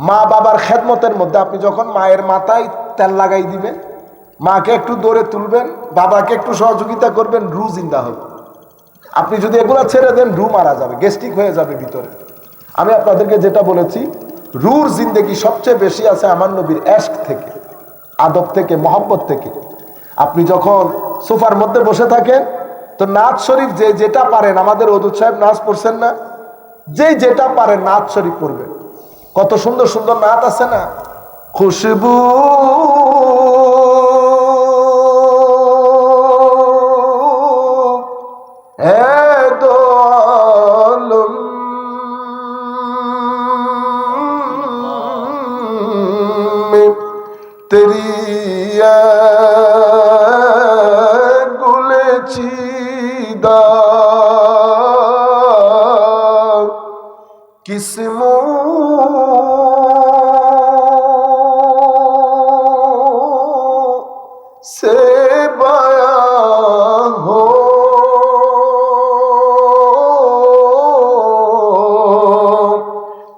মা বাবার খেদমতের মধ্যে আপনি যখন মায়ের মাথায় তেল লাগাই দিবেন, মাকে একটু দৌড়ে তুলবেন, বাবাকে একটু সহযোগিতা করবেন, রূহ জিন্দা হবে। আপনি যদি এগুলা ছেড়ে দেন রূহ মারা যাবে, গ্যাস্ট্রিক হয়ে যাবে ভিতরে। আমি আপনাদেরকে যেটা বলেছি, রূহর জিন্দেগি সবচেয়ে বেশি আছে আমার নবীর এশক থেকে, আদব থেকে, মহব্বত থেকে। আপনি যখন সোফার মধ্যে বসে থাকেন তো নাত শরীফ যে যেটা পারেন, আমাদের ওদুদ সাহেব নাচ পড়ছেন না, যে যেটা পারেন নাত শরীফ পড়বেন। কত সুন্দর সুন্দর নাত আছে না, খুশবু তেরি গুলেছিদা কিসমো से बया हो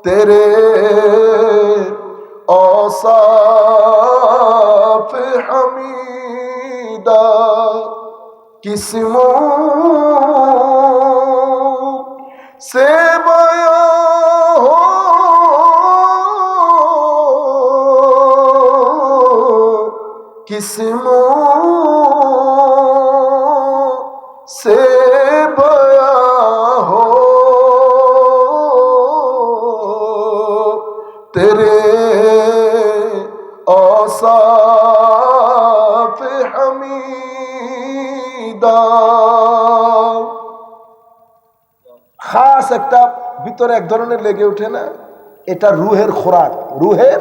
तेरे औसाफ हमीदा किस्मों से बया हो किस्मों से बया हो तेरे দাও। খাস একটা ভিতরে এক ধরনের লেগে ওঠে না, এটা রুহের খোরাক। রুহের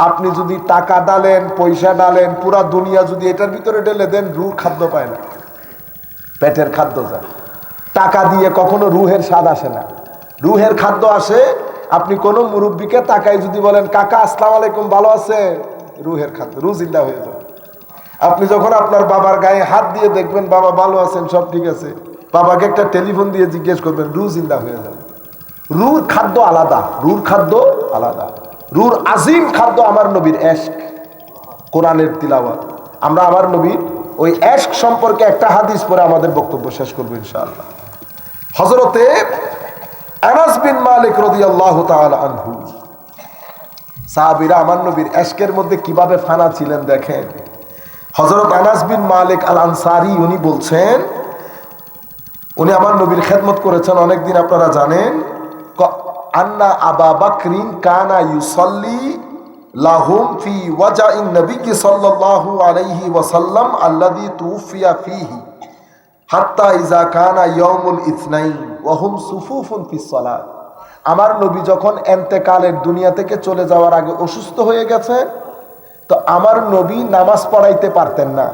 আপনি যদি টাকা ডালেন, পয়সা ডালেন, পুরা দুনিয়া যদি এটার ভিতরে ঢেলে দেন, রুহ খাদ্য পায় না, পেটের খাদ্য যায়। টাকা দিয়ে কখনো রুহের স্বাদ আসে না। রুহের খাদ্য আসে আপনি কোনো মুরব্বীকে তাকায় যদি বলেন, কাকা আসসালামু আলাইকুম, ভালো আছেন, রুহের খাদ্য, রুহ জিন্দা হয়ে যাবে। আপনি যখন আপনার বাবার গায়ে হাত দিয়ে দেখবেন, বাবা ভালো আছেন, সব ঠিক আছে, বাবাকে একটা টেলিফোন দিয়ে জিজ্ঞেস করবেন, রুহ জিন্দা হয়ে যাবে। রুর খাদ্য আলাদা, রুর খাদ্য আলাদা। রুর আজিম খাদ্য আমার নবীর এশক, কোরআনের তিলাওয়াত। আমরা আমার নবীর ওই এশক সম্পর্কে একটা হাদিস পরে আমাদের বক্তব্য শেষ করবো ইনশাআল্লাহ। হযরতে আনাস বিন মালিক রাদিয়াল্লাহু তাআলা আনহু, সাহাবীরা আমার নবীর এশকের মধ্যে কিভাবে ফানা ছিলেন দেখেন। হযরত আনাস বিন মালিক আল আনসারী উনি বলছেন, উনি আমার নবীর খেদমত করেছেন অনেকদিন, আপনারা জানেন। আন্না আবা বকরিন কানা ইউসাল্লি লাহুম ফি ওয়াজাইন নবী সাল্লাল্লাহু আলাইহি ওয়াসাল্লাম আল্লাযী তুফিয়া ফীহি হাত্তা ইযা কানা ইয়াউমুল ইথনাইন ওয়া হুম সুফুফুন ফিস সালাত। আমার নবী যখন ইন্তেকালের দুনিয়া থেকে চলে যাওয়ার আগে অসুস্থ হয়ে গেছে, তো আমার নবী নামাজ পড়াইতে পারতেন না।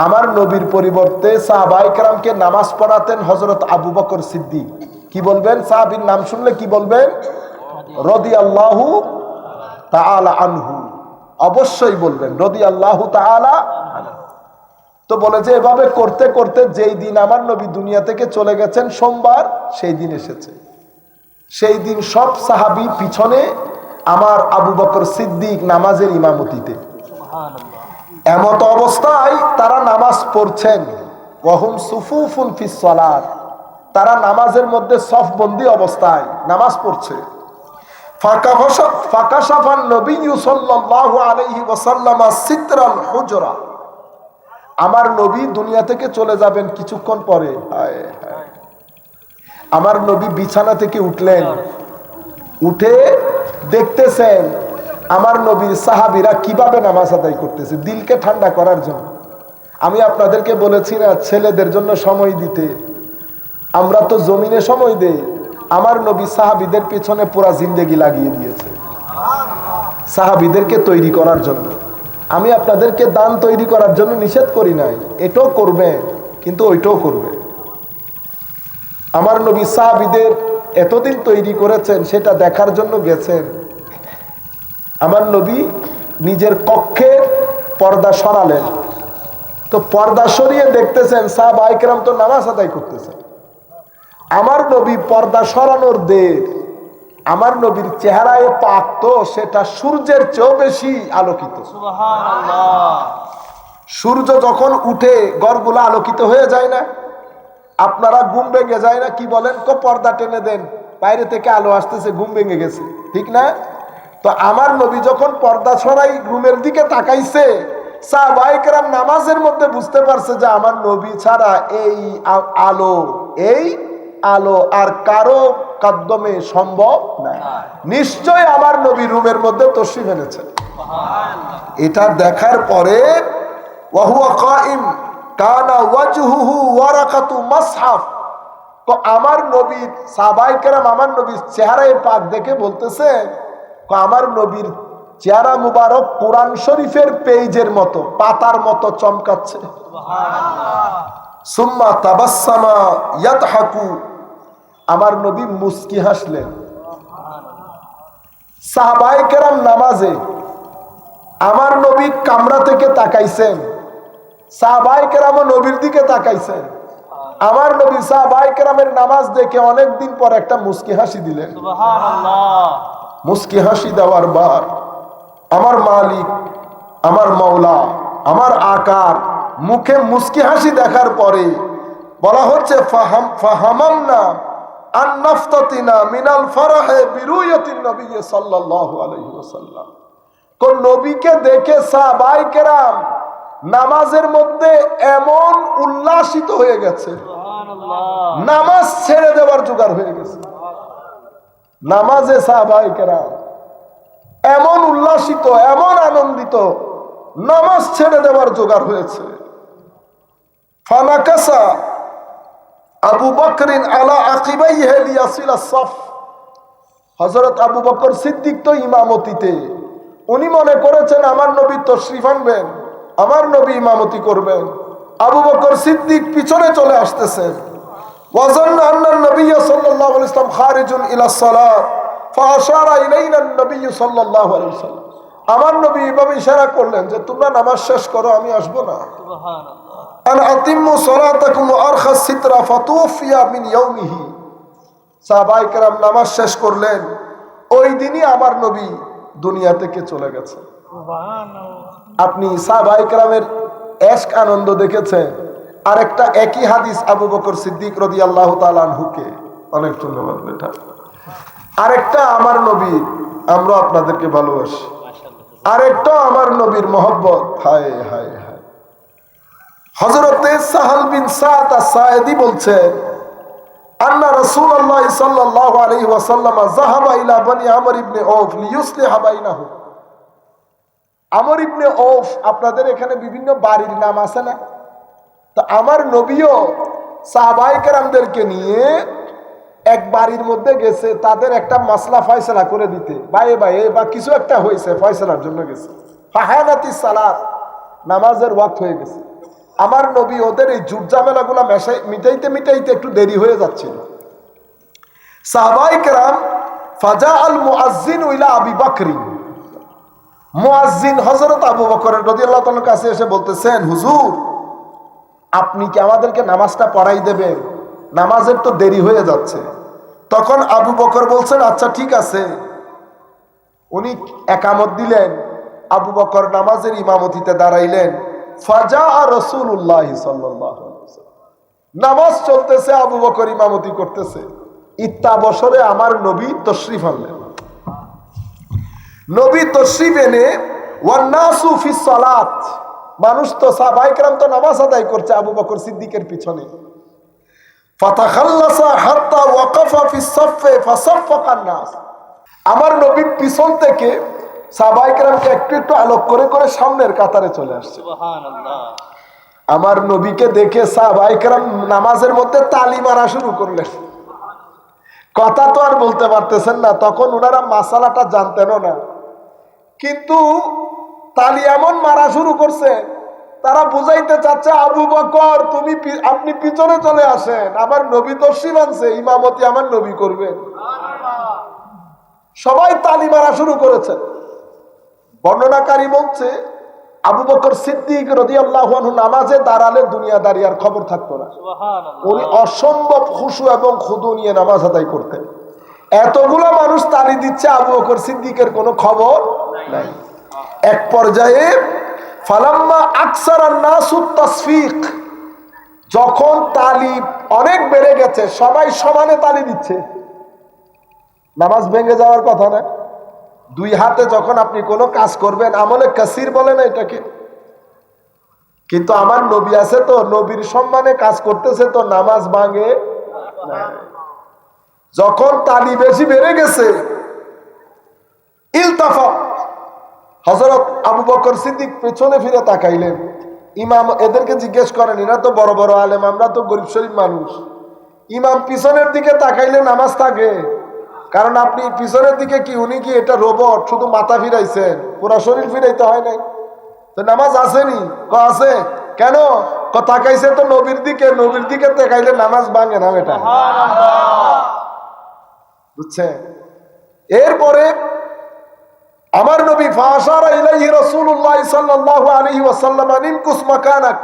আমার নবীর পরিবর্তে সাহাবায়ে কেরামকে নামাজ পড়াতেন হযরত আবু বকর সিদ্দিক। কি বলবেন? সাহাবীর নাম শুনলে কি বলবেন? রাদিয়াল্লাহু তাআলা আনহু, অবশ্যই বলবেন রাদিয়াল্লাহু তাআলা আনহু। তো বলে যে এভাবে করতে করতে যেই দিন আমার নবী দুনিয়া থেকে চলে গেছেন, সোমবার, সেই দিন এসেছে। সেই দিন সব সাহাবী পিছনে, আমার আবু বকর সিদ্দিক নামাজের ইমামতিতে। এমত অবস্থায় তারা নামাজ পড়ছেন, ওয়াহুম সুফুফুন ফিস সালাত, তারা নামাজের মধ্যে সফবন্দি অবস্থায় নামাজ পড়ছে। ফাকাশাফান নবী সাল্লাল্লাহু আলাইহি ওয়াসাল্লাম সিতরাল হুজরা, আমার নবী দুনিয়া থেকে চলে যাবেন কিছুক্ষণ পরে। আমার নবী বিছানা থেকে উঠলেন, উঠে দেখতেছেন আমার নবীর সাহাবীরা কিভাবে নামাজ আদায় করতেছে, দিলকে ঠান্ডা করার জন্য। আমি আপনাদেরকে বলেছি না ছেলেদের জন্য সময় দিতে, আমরা তো জমিনে সময় দেই। আমার নবী সাহাবীদের পিছনে পুরা জিন্দেগি লাগিয়ে দিয়েছে সাহাবীদেরকে তৈরি করার জন্য। আমি আপনাদেরকে দান তৈরি করার জন্য নিষেধ করি নাই, এটাও করবে কিন্তু ওইটাও করবে। আমার নবী সাহাবীদের এতদিন তৈরি করেছেন, সেটা দেখার জন্য গেছেন। আমার নবী নিজের কক্ষে পর্দা সরালেন, তো পর্দা সরিয়ে দেখতেছেন সাহাবায়ে কেরাম তো নামাজ আদায় করতেছেন। আমার নবী পর্দা সরানোর দের, আমার নবীর চেহারায় পাক তো সেটা সূর্যের চেয়েও বেশি আলোকিত। সুবহানাল্লাহ। সূর্য যখন উঠে ঘরগুলো আলোকিত হয়ে যায় না, আপনারা ঘুম ভেঙে যায় না, কি বলেন? পর্দা টেনে দেন, বাইরে থেকে আলো আসতেছে, ঘুম ভেঙে গেছে, ঠিক না? তো আমার নবী যখন পর্দা ছড়াই রুমের দিকে তাকাইছে, সাহাবায়ে কেরাম নামাজের মধ্যে বুঝতে পারছে যে আমার নবী ছাড়া এই আলো আর কারো কাদ্দমে সম্ভব না। নিশ্চয় আমার নবী রুমের মধ্যে তশরিফ এনেছেন। এটা দেখার পরে ওয়াহুয়া কাইম কানা ওয়াজহুহু ওয়ারাকাতু মাসহাফ, তো আমার নবী, সাহাবায়ে কেরাম আমার নবীর চেহারায় পাক দেখে বলতেছে, আমার নবীর চেহারা মুবারক কোরআন শরীফের পেজের মতো, পাতার মতো চমকাচ্ছে। সুম্মা তাবাসসামা ইয়াদহাকু, আমার নবী মুস্কি হাসলেন। সাহাবায়ে কেরাম নামাজে, আমার নবী কামরা থেকে তাকাইছেন, সাহাবায়ে কেরামও নবীর দিকে তাকাইছেন। আমার নবী সাহাবায়ে কেরামের নামাজ দেখে অনেকদিন পর একটা মুস্কি হাসি দিলেন। সুবহানাল্লাহ। মুস্কি হাসি দেওয়ার বার আমার মালিক, আমার মাওলা, আমার আকার মুখে মুস্কি হাসি দেখার পরে বলা হচ্ছে ফাহামামনা আন নাফতাতিনা মিনাল ফারাহে বিরুয়াতিন নবী সাল্লাল্লাহু আলাইহি ওয়াসাল্লাম। কোন নবীকে দেখে সাহাবায়ে কেরাম নামাজের মধ্যে এমন উল্লাসিত হয়ে গেছে, নামাজ ছেড়ে দেওয়ার জোগাড় হয়ে গেছে। নামাজে সাহাবায়ে কেরাম এমন উল্লাসিত, এমন আনন্দিত, নামাজ ছেড়ে দেওয়ার জোগাড় হয়েছে। ফানাকাসা আবু বকরিন আলা আকিবাইহি লিয়াসিলা সাফ। হযরত আবু বকর সিদ্দিক তো ইমামতিতে, উনি মনে করেছেন আমার নবী তশরিফ আনবেন, আমার নবী ইমামতি করবেন। আবু বকর সিদ্দিক পিছনে চলে আসতেছেন। ওয়াজান্না আন্না নবী সাল্লাল্লাহু আলাইহি ওয়াসাল্লাম খারিজুন ইলা সালাত ফাআশারা ইলাইনা নবী সাল্লাল্লাহু আলাইহি ওয়াসাল্লাম। আমার নবী এভাবে ইশারা করলেন যে তোমরা নামাজ শেষ করো, আমি আসবো না। সুবহানাল্লাহ। আন আতিম্মু সালাতাকুম ওয়া আরখাস সিতরা ফাতুফিয়া মিন ইয়াউমিহি। সাহাবায়ে কেরাম নামাজ শেষ করলেন, ওই দিনই আমার নবী দুনিয়া থেকে চলে গেছে। সুবহানাল্লাহ। আপনি সাহাবায়ে কেরামের এশক আনন্দ দেখেছেন। আরেকটা একই হাদিস আবু বকর সিদ্দিক রাদিয়াল্লাহু তাআলা আনহুকে, অনেক ধন্যবাদ বেটা। আরেকটা আমার নবী, আমরা আপনাদেরকে ভালোবাসি, আরেকটা আমার নবীর মহব্বত। হায় হায় হায়। হযরতে সাহাল বিন সাদ আস-সাঈদী বলছেন, আন্না রাসূলুল্লাহ সাল্লাল্লাহু আলাইহি ওয়াসাল্লাম যাহাবা ইলা বনি আমর ইবনে আউফ লিইসলিহা বাইনাহুম। আমর ইবনে আউফ, আপনাদের এখানে বিভিন্ন বাড়ির নাম আছে না? তো আমার নবীও সাহাবায়ে কেরামদেরকে নিয়ে এক বাড়ির মধ্যে গেছে, তাদের একটা মাসলা ফয়সালা করে দিতে। বাইয়ে বাইয়ে বা কিছু একটা হয়েছে, ফয়সালার জন্য গেছে। ফাহানাতিস সালাত, নামাজের ওয়াক্ত হয়ে গেছে। আমার নবী ওদের এই জুট ঝামেলাগুলো মিটাইতে মিটাইতে একটু দেরি হয়ে যাচ্ছিল। সাহাবায়ে কেরাম ফাজা আল মুআজ্জিন ইলা আবি বকর, মুআজ্জিন হযরত আবু বকর রাদিয়াল্লাহু তাআলার কাছে এসে বলতেছেন, হুজুর আপনি কি আমাদেরকে নামাজটা পড়াই দেবেন? নামাজের তো দেরি হয়ে যাচ্ছে। তখন আবু বকর বলছেন, আচ্ছা ঠিক আছে। উনি একামত দিলেন, আবু বকর নামাজের ইমামতিতে দাঁড়াইলেন। ফাজা রাসূলুল্লাহ সাল্লাল্লাহু আলাইহি ওয়াসাল্লাম, নামাজ চলতেছে, আবু বকর ইমামতি করতেছে। ইত্তা বছরে আমার নবী তশরিফ আনলেন। নবী তশরিফ এনে ওয়ান নাসু ফিস সালাত, মানুষ তো সাহাবায়ে কেরাম তো নামাজ আদায় করছে আবু বকর সিদ্দিকের পিছনে। ফাতাখাল্লাসা হাত্তা ওয়াকাফা ফিস সাফে ফাসাফাকান নাস, আমার নবী পিছন থেকে সাহাবায়ে কেরামকে একটু একটু আলোক করে করে সামনের কাতারে চলে আসছে। সুবহানাল্লাহ। আমার নবীকে দেখে সাহাবায়ে কেরাম নামাজের মধ্যে তালি মারা শুরু করলেন। কথা তো আর বলতে পারতেছেন না, তখন ওনারা মাসালাটা জানতেনও না, কিন্তু তালি এমন মারা শুরু করছে, তারা বুঝাইতে চাচ্ছে আবু বকর আপনি পিছনে চলে আসেন, আমার নবী তশরিফ আনছে, ইমামতি আমার নবী করবেন। সবাই তালি মারা শুরু করেছেন। বর্ণনাকারী বলছে আবু বকর সিদ্দিক রাদিয়াল্লাহু আনহু নামাজে দাঁড়ালে দুনিয়াদারি আর খবর থাকতো না। সুবহানাল্লাহ। উনি অসম্ভব খুশু এবং খুদু নিয়ে নামাজ আদায় করতেন। এতগুলো মানুষ তালি দিচ্ছে, আবু বকর সিদ্দিকের কোনো খবর নাই। এক পর্যায়ে ফালাম্মা আকসারান নাসুত তাসফিক, যখন তালি অনেক বেড়ে গেছে, সবাই সমানে তালি দিচ্ছে, নামাজ ভেঙে যাওয়ার কথা না। দুই হাতে যখন আপনি কোনো কাজ করবেন, আমলে কাসির বলে না এটাকে, কিন্তু আমার নবী আছে তো, নবীর সম্মানে কাজ করতেছে তো নামাজ ভাঙে না। যখন তালি বেশি বেড়ে গেছে, ইলতাফা, হযরত আবু বকর সিদ্দিক পেছনে ফিরে তাকাইলেন। ইমাম এদেরকে জিজ্ঞেস করেন, এরা তো বড় বড় আলেম, আমরা তো গরিব শরীফ মানুষ। ইমাম পিছনের দিকে তাকাইলে নামাজ থাকে, কারণ আপনি পিছনের দিকে কি, উনি কি এটা রোবট শুধু মাথা ফিরাইছেন, পুরো শরীর ফিরাইতে হয় নাই? তো নামাজ আসেনি? আছে। কেন? তাকাইছে তো নবীর দিকে, নবীর দিকে তাকাইলে নামাজ ভাঙে না বেটা। বুঝছেন? এরপরে আমার নবী ফাশারা ইলাইহি রাসূলুল্লাহ সাল্লাল্লাহু আলাইহি ওয়াসাল্লাম আনিমকুস মাকানাক,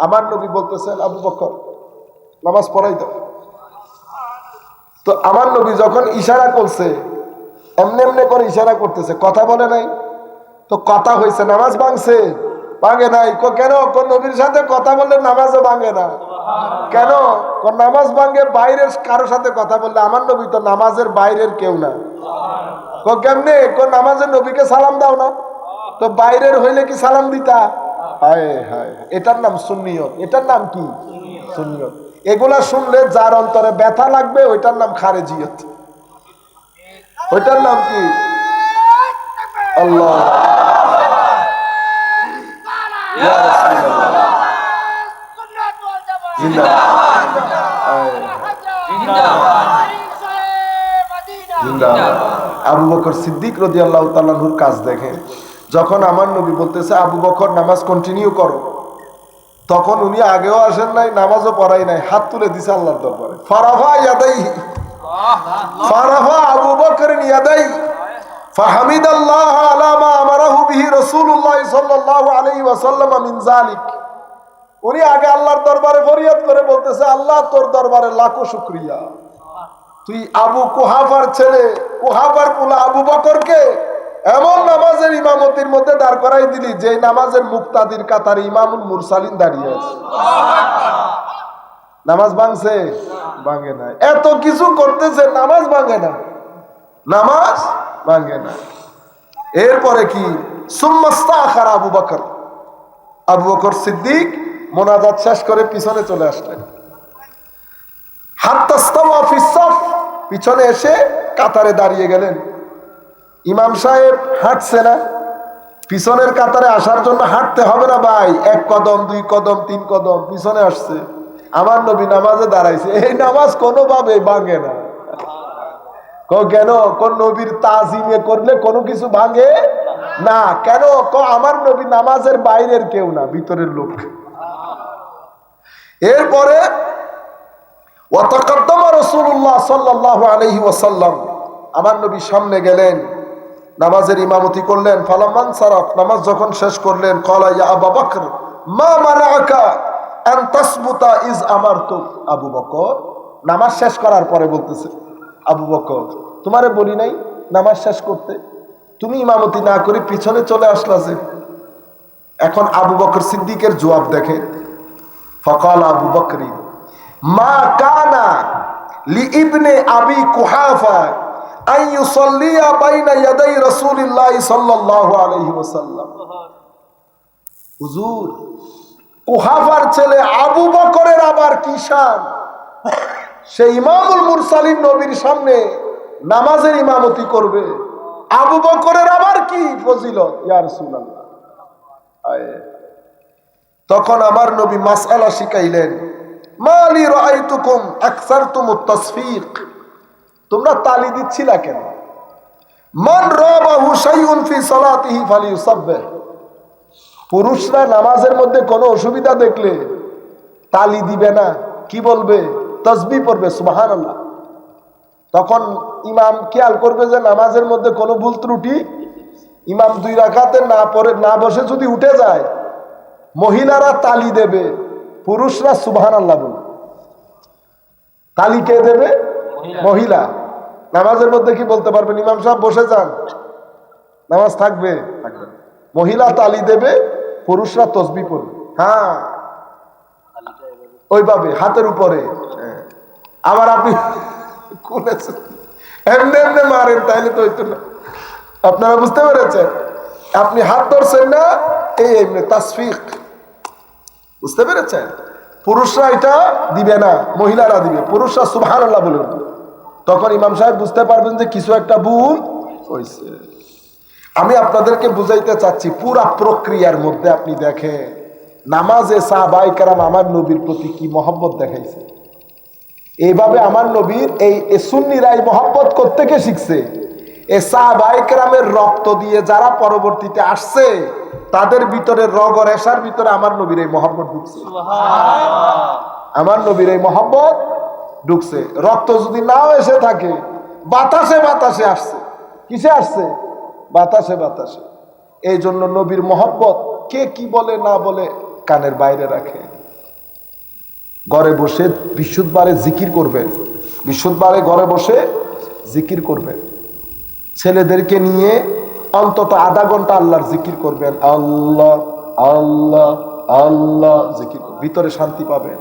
আমার নবী বলতেছেন আবু বকর নামাজ পড়াই দাও। তো আমার নবী যখন ইশারা করছে, এমনি এমনি করে ইশারা করতেছে, কথা বলে নাই। তো কথা হয়েছে, নামাজ ভাঙছে? ভাঙে নাই। কেন? নবীর সাথে কথা বললে নামাজও ভাঙে না। কেন? নামাজ ভাঙে বাইরের কারোর সাথে কথা বললে, আমার নবী তো নামাজের বাইরের কেউ না। কেমনে? নামাজের নবীকে সালাম দাও না, তো বাইরের হইলে কি সালাম দিতা? হায় হায়, এটার নাম সুন্নিয়ত। এটার নাম কি? সুন্নিয়ত। এগুলা শুনলে যার অন্তরে ব্যথা লাগবে, ওইটার নাম খারেজিয়ত। ওইটার নাম কি? আল্লাহ, আবু বকর সিদ্দিক রাদিয়াল্লাহু তাআলা আনহুর কাজ দেখেন, যখন আমার নবী বলতেছে আবু বকর নামাজ কন্টিনিউ করো, তখন উনি আগেও আসেন নাই, নামাজও পড়াই নাই, হাত তুলে দিছে আল্লাহর দরবারে। ফারাফা ইয়াদাইহি, ফারাফা আবু বকর ইয়াদাইহি ফাহামিদাল্লাহ আলা মা আমারাহু বিহি রাসূলুল্লাহ সাল্লাল্লাহু আলাইহি ওয়াসাল্লাম মিন যালিক। উনি আগে আল্লাহর দরবারে ফরিয়াদ করে বলতেছে, আল্লাহ তোর দরবারে লাখো শুকরিয়া, তুই আবু কুহাফার ছেলে, কুহাফার পোলা আবু বকরকে এমন নামাজের ইমামতির মধ্যে দাঁড় করাই দিলি যে নামাজের মুক্তাদির কাতারে ইমামুল মুরসালিন দাঁড়িয়ে আছে। নামাজ ভাঙছে? ভাঙে না। এত কিছু করতেছে, নামাজ ভাঙে না, নামাজ ভাঙে না। এরপরে কি? সুম্মাস্তাখারা আবু বকর, আবু বকর সিদ্দিক মোনাজাত শেষ করে পিছনে চলে আসলেন। হাত্তাস্তাওয়া ফিস সাফ, পিছনে এসে কাতারে দাঁড়িয়ে গেলেন। ইমাম সাহেব হাঁটছে না, পিছনের কাতারে আসার জন্য হাঁটতে হবে না ভাই, 1 কদম 2 কদম 3 কদম পিছনে আসছে। আমার নবী নামাজে দাঁড়াইছে, এই নামাজ কোনোভাবে ভাঙে না। কেন? কোন নবীর তাজিমে করলে কোনো কিছু ভাঙে না। কেন? আমার নবী নামাজের বাইরের কেউ না, ভিতরের লোক। এরপরে ওয়াতাকাদ্দামা রাসূলুল্লাহ সাল্লাল্লাহু আলাইহি ওয়াসাল্লাম, আমার নবী সামনে গেলেন, নামাজের ইমামতি করলেন। ফালাম্মান সারাফ, নামাজ যখন শেষ করলেন, ক্বালা ইয়া আবু বকর মা মানাআকা আন তাসবুতা ইজ আমারতুক। আবু বকর, নামাজ শেষ করার পরে বলতেছে, আবু বকর তোমারে বলি নাই নামাজ শেষ করতে, তুমি ইমামতি না করে পিছনে চলে আসলা যে। এখন আবু বকর সিদ্দিকের জবাব দেখে, ফাকাল আবু বকরি মা কানা লিইবনে আবি কুহাফা আন ইউসাল্লিয়া বাইনা ইয়াদাই রাসূলিল্লাহ সাল্লাল্লাহু আলাইহি ওয়াসাল্লাম। হুজুর, কুহাফার ছেলে আবু বকরের আবার কি শান, সে ইমামুল মুরসালিন নবীর সামনে নামাজের ইমামতি করবে, আবু বকরের আবার কি ফজিলত ইয়া রাসূলুল্লাহ। তখন আমার নবী মাসআলা শিখাইলেন, মালি রাআইতুকুম আকসারতুমুত তাসফিক, তোমরা তালি দিচ্ছিলা কেন? মান রাবাহু শাইউন ফি সালাতিহি ফালিয়ুসাব্বিহ, পুরুষরা নামাজের মধ্যে কোনো অসুবিধা দেখলে তালি দিবে না, কি বলবে? তাসবিহ পড়বে, সুবহানাল্লাহ। তখন ইমাম খেয়াল করবে যে নামাজের মধ্যে কোনো ভুল ত্রুটি, ইমাম 2 রাকাতে না পড়ে না বসে যদি উঠে যায়, মহিলারা তালি দেবে, পুরুষরা সুবহানাল্লাহ বলবে। তালি কে দেবে? মহিলা। নামাজের মধ্যে কি বলতে পারবেন, ইমাম সাহেব বসে যান, নামাজ থাকবে? থাকবে। মহিলা তালি দেবে, পুরুষরা তাসবিহ পড়বে। হ্যাঁ, ওইভাবে হাতের উপরে। আবার আপনি এমনি এমনি মারেন, তাইলে তো হইতো না। আপনারা বুঝতে পেরেছেন? আপনি হাত ধরছেন না, এই এমনি তাসফিক, বুঝতে পেরেছেন? পুরুষরা এটা দিবে না, মহিলারা দিবে। পুরুষরা সুবহানাল্লাহ বলুন, তখন ইমাম সাহেব বুঝতে পারবেন যে কিছু একটা ভুল হয়েছে। আমি আপনাদেরকে বুঝাইতে চাচ্ছি, পুরা প্রক্রিয়ার মধ্যে আপনি দেখেন নামাজে সাহাবায়ে কেরাম আমার নবীর প্রতি কি মহব্বত দেখাইছে। এইভাবে আমার নবীর এই সুন্নিরা এই মহব্বত কোত্থেকে শিখছে? এই সাহাবায়ে কেরামের রক্ত দিয়ে যারা পরবর্তীতে আসছে, তাদের ভিতরে রগ রেশার ভিতরে আমার নবীর এই মহব্বত ঢুকছে। আমার নবীর এই মহব্বত ঢুকছে। রক্ত যদি নাও এসে থাকে, বাতাসে বাতাসে আসছে। কিসে আসছে? বাতাসে বাতাসে। এই জন্য নবীর মহব্বত কে কি বলে না বলে কানের বাইরে রাখে। ঘরে বসে বিশুদ্ধবারে জিকির করবেন, বিশুদ্ধবারে ঘরে বসে জিকির করবেন। ছেলেদেরকে নিয়ে অন্তত আধা ঘন্টা আল্লাহর জিকির করবেন, আল্লাহ আল্লাহ আল্লাহ জিকির, ভিতরে শান্তি পাবেন।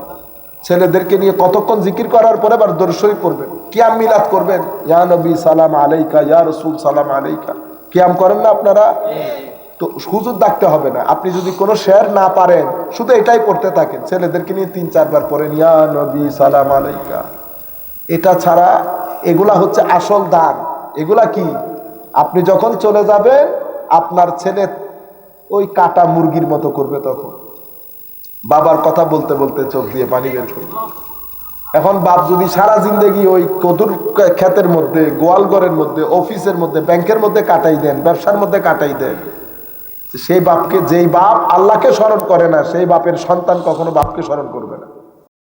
ছেলেদেরকে নিয়ে কতক্ষণ জিকির করার পরে আবার দরুদ শরীফ পড়বেন, কিয়াম মিলাদ করবেন, ইয়া নবী সালাম আলাইকা, ইয়া রাসূল সালাম আলাইকা। কিয়াম করেন না আপনারা? তো হুজুর ডাকতে হবে না, আপনি যদি কোনো শেয়ার না পারেন শুধু এটাই পড়তে থাকেন। ছেলেদেরকে নিয়ে 3-4 বার পড়েন, ইয়া নবী সালাম আলাইকা। এটা ছাড়া এগুলা হচ্ছে আসল দান। এগুলা কি? আপনি যখন চলে যাবেন আপনার ছেলে ওই কাটা মুরগির মতো করবে, তখন বাবার কথা বলতে বলতে চোখ দিয়ে পানি বের করবে। এখন বাপ যদি সারা জিন্দেগি ওই কদুর ক্ষেতের মধ্যে, গোয়ালঘরের মধ্যে, অফিসের মধ্যে, ব্যাংকের মধ্যে কাটাই দেন, ব্যবসার মধ্যে কাটাই দেন, সেই বাপকে, যেই বাপ আল্লাহকে স্মরণ করে না, সেই বাপের সন্তান কখনো বাপকে স্মরণ করবে না।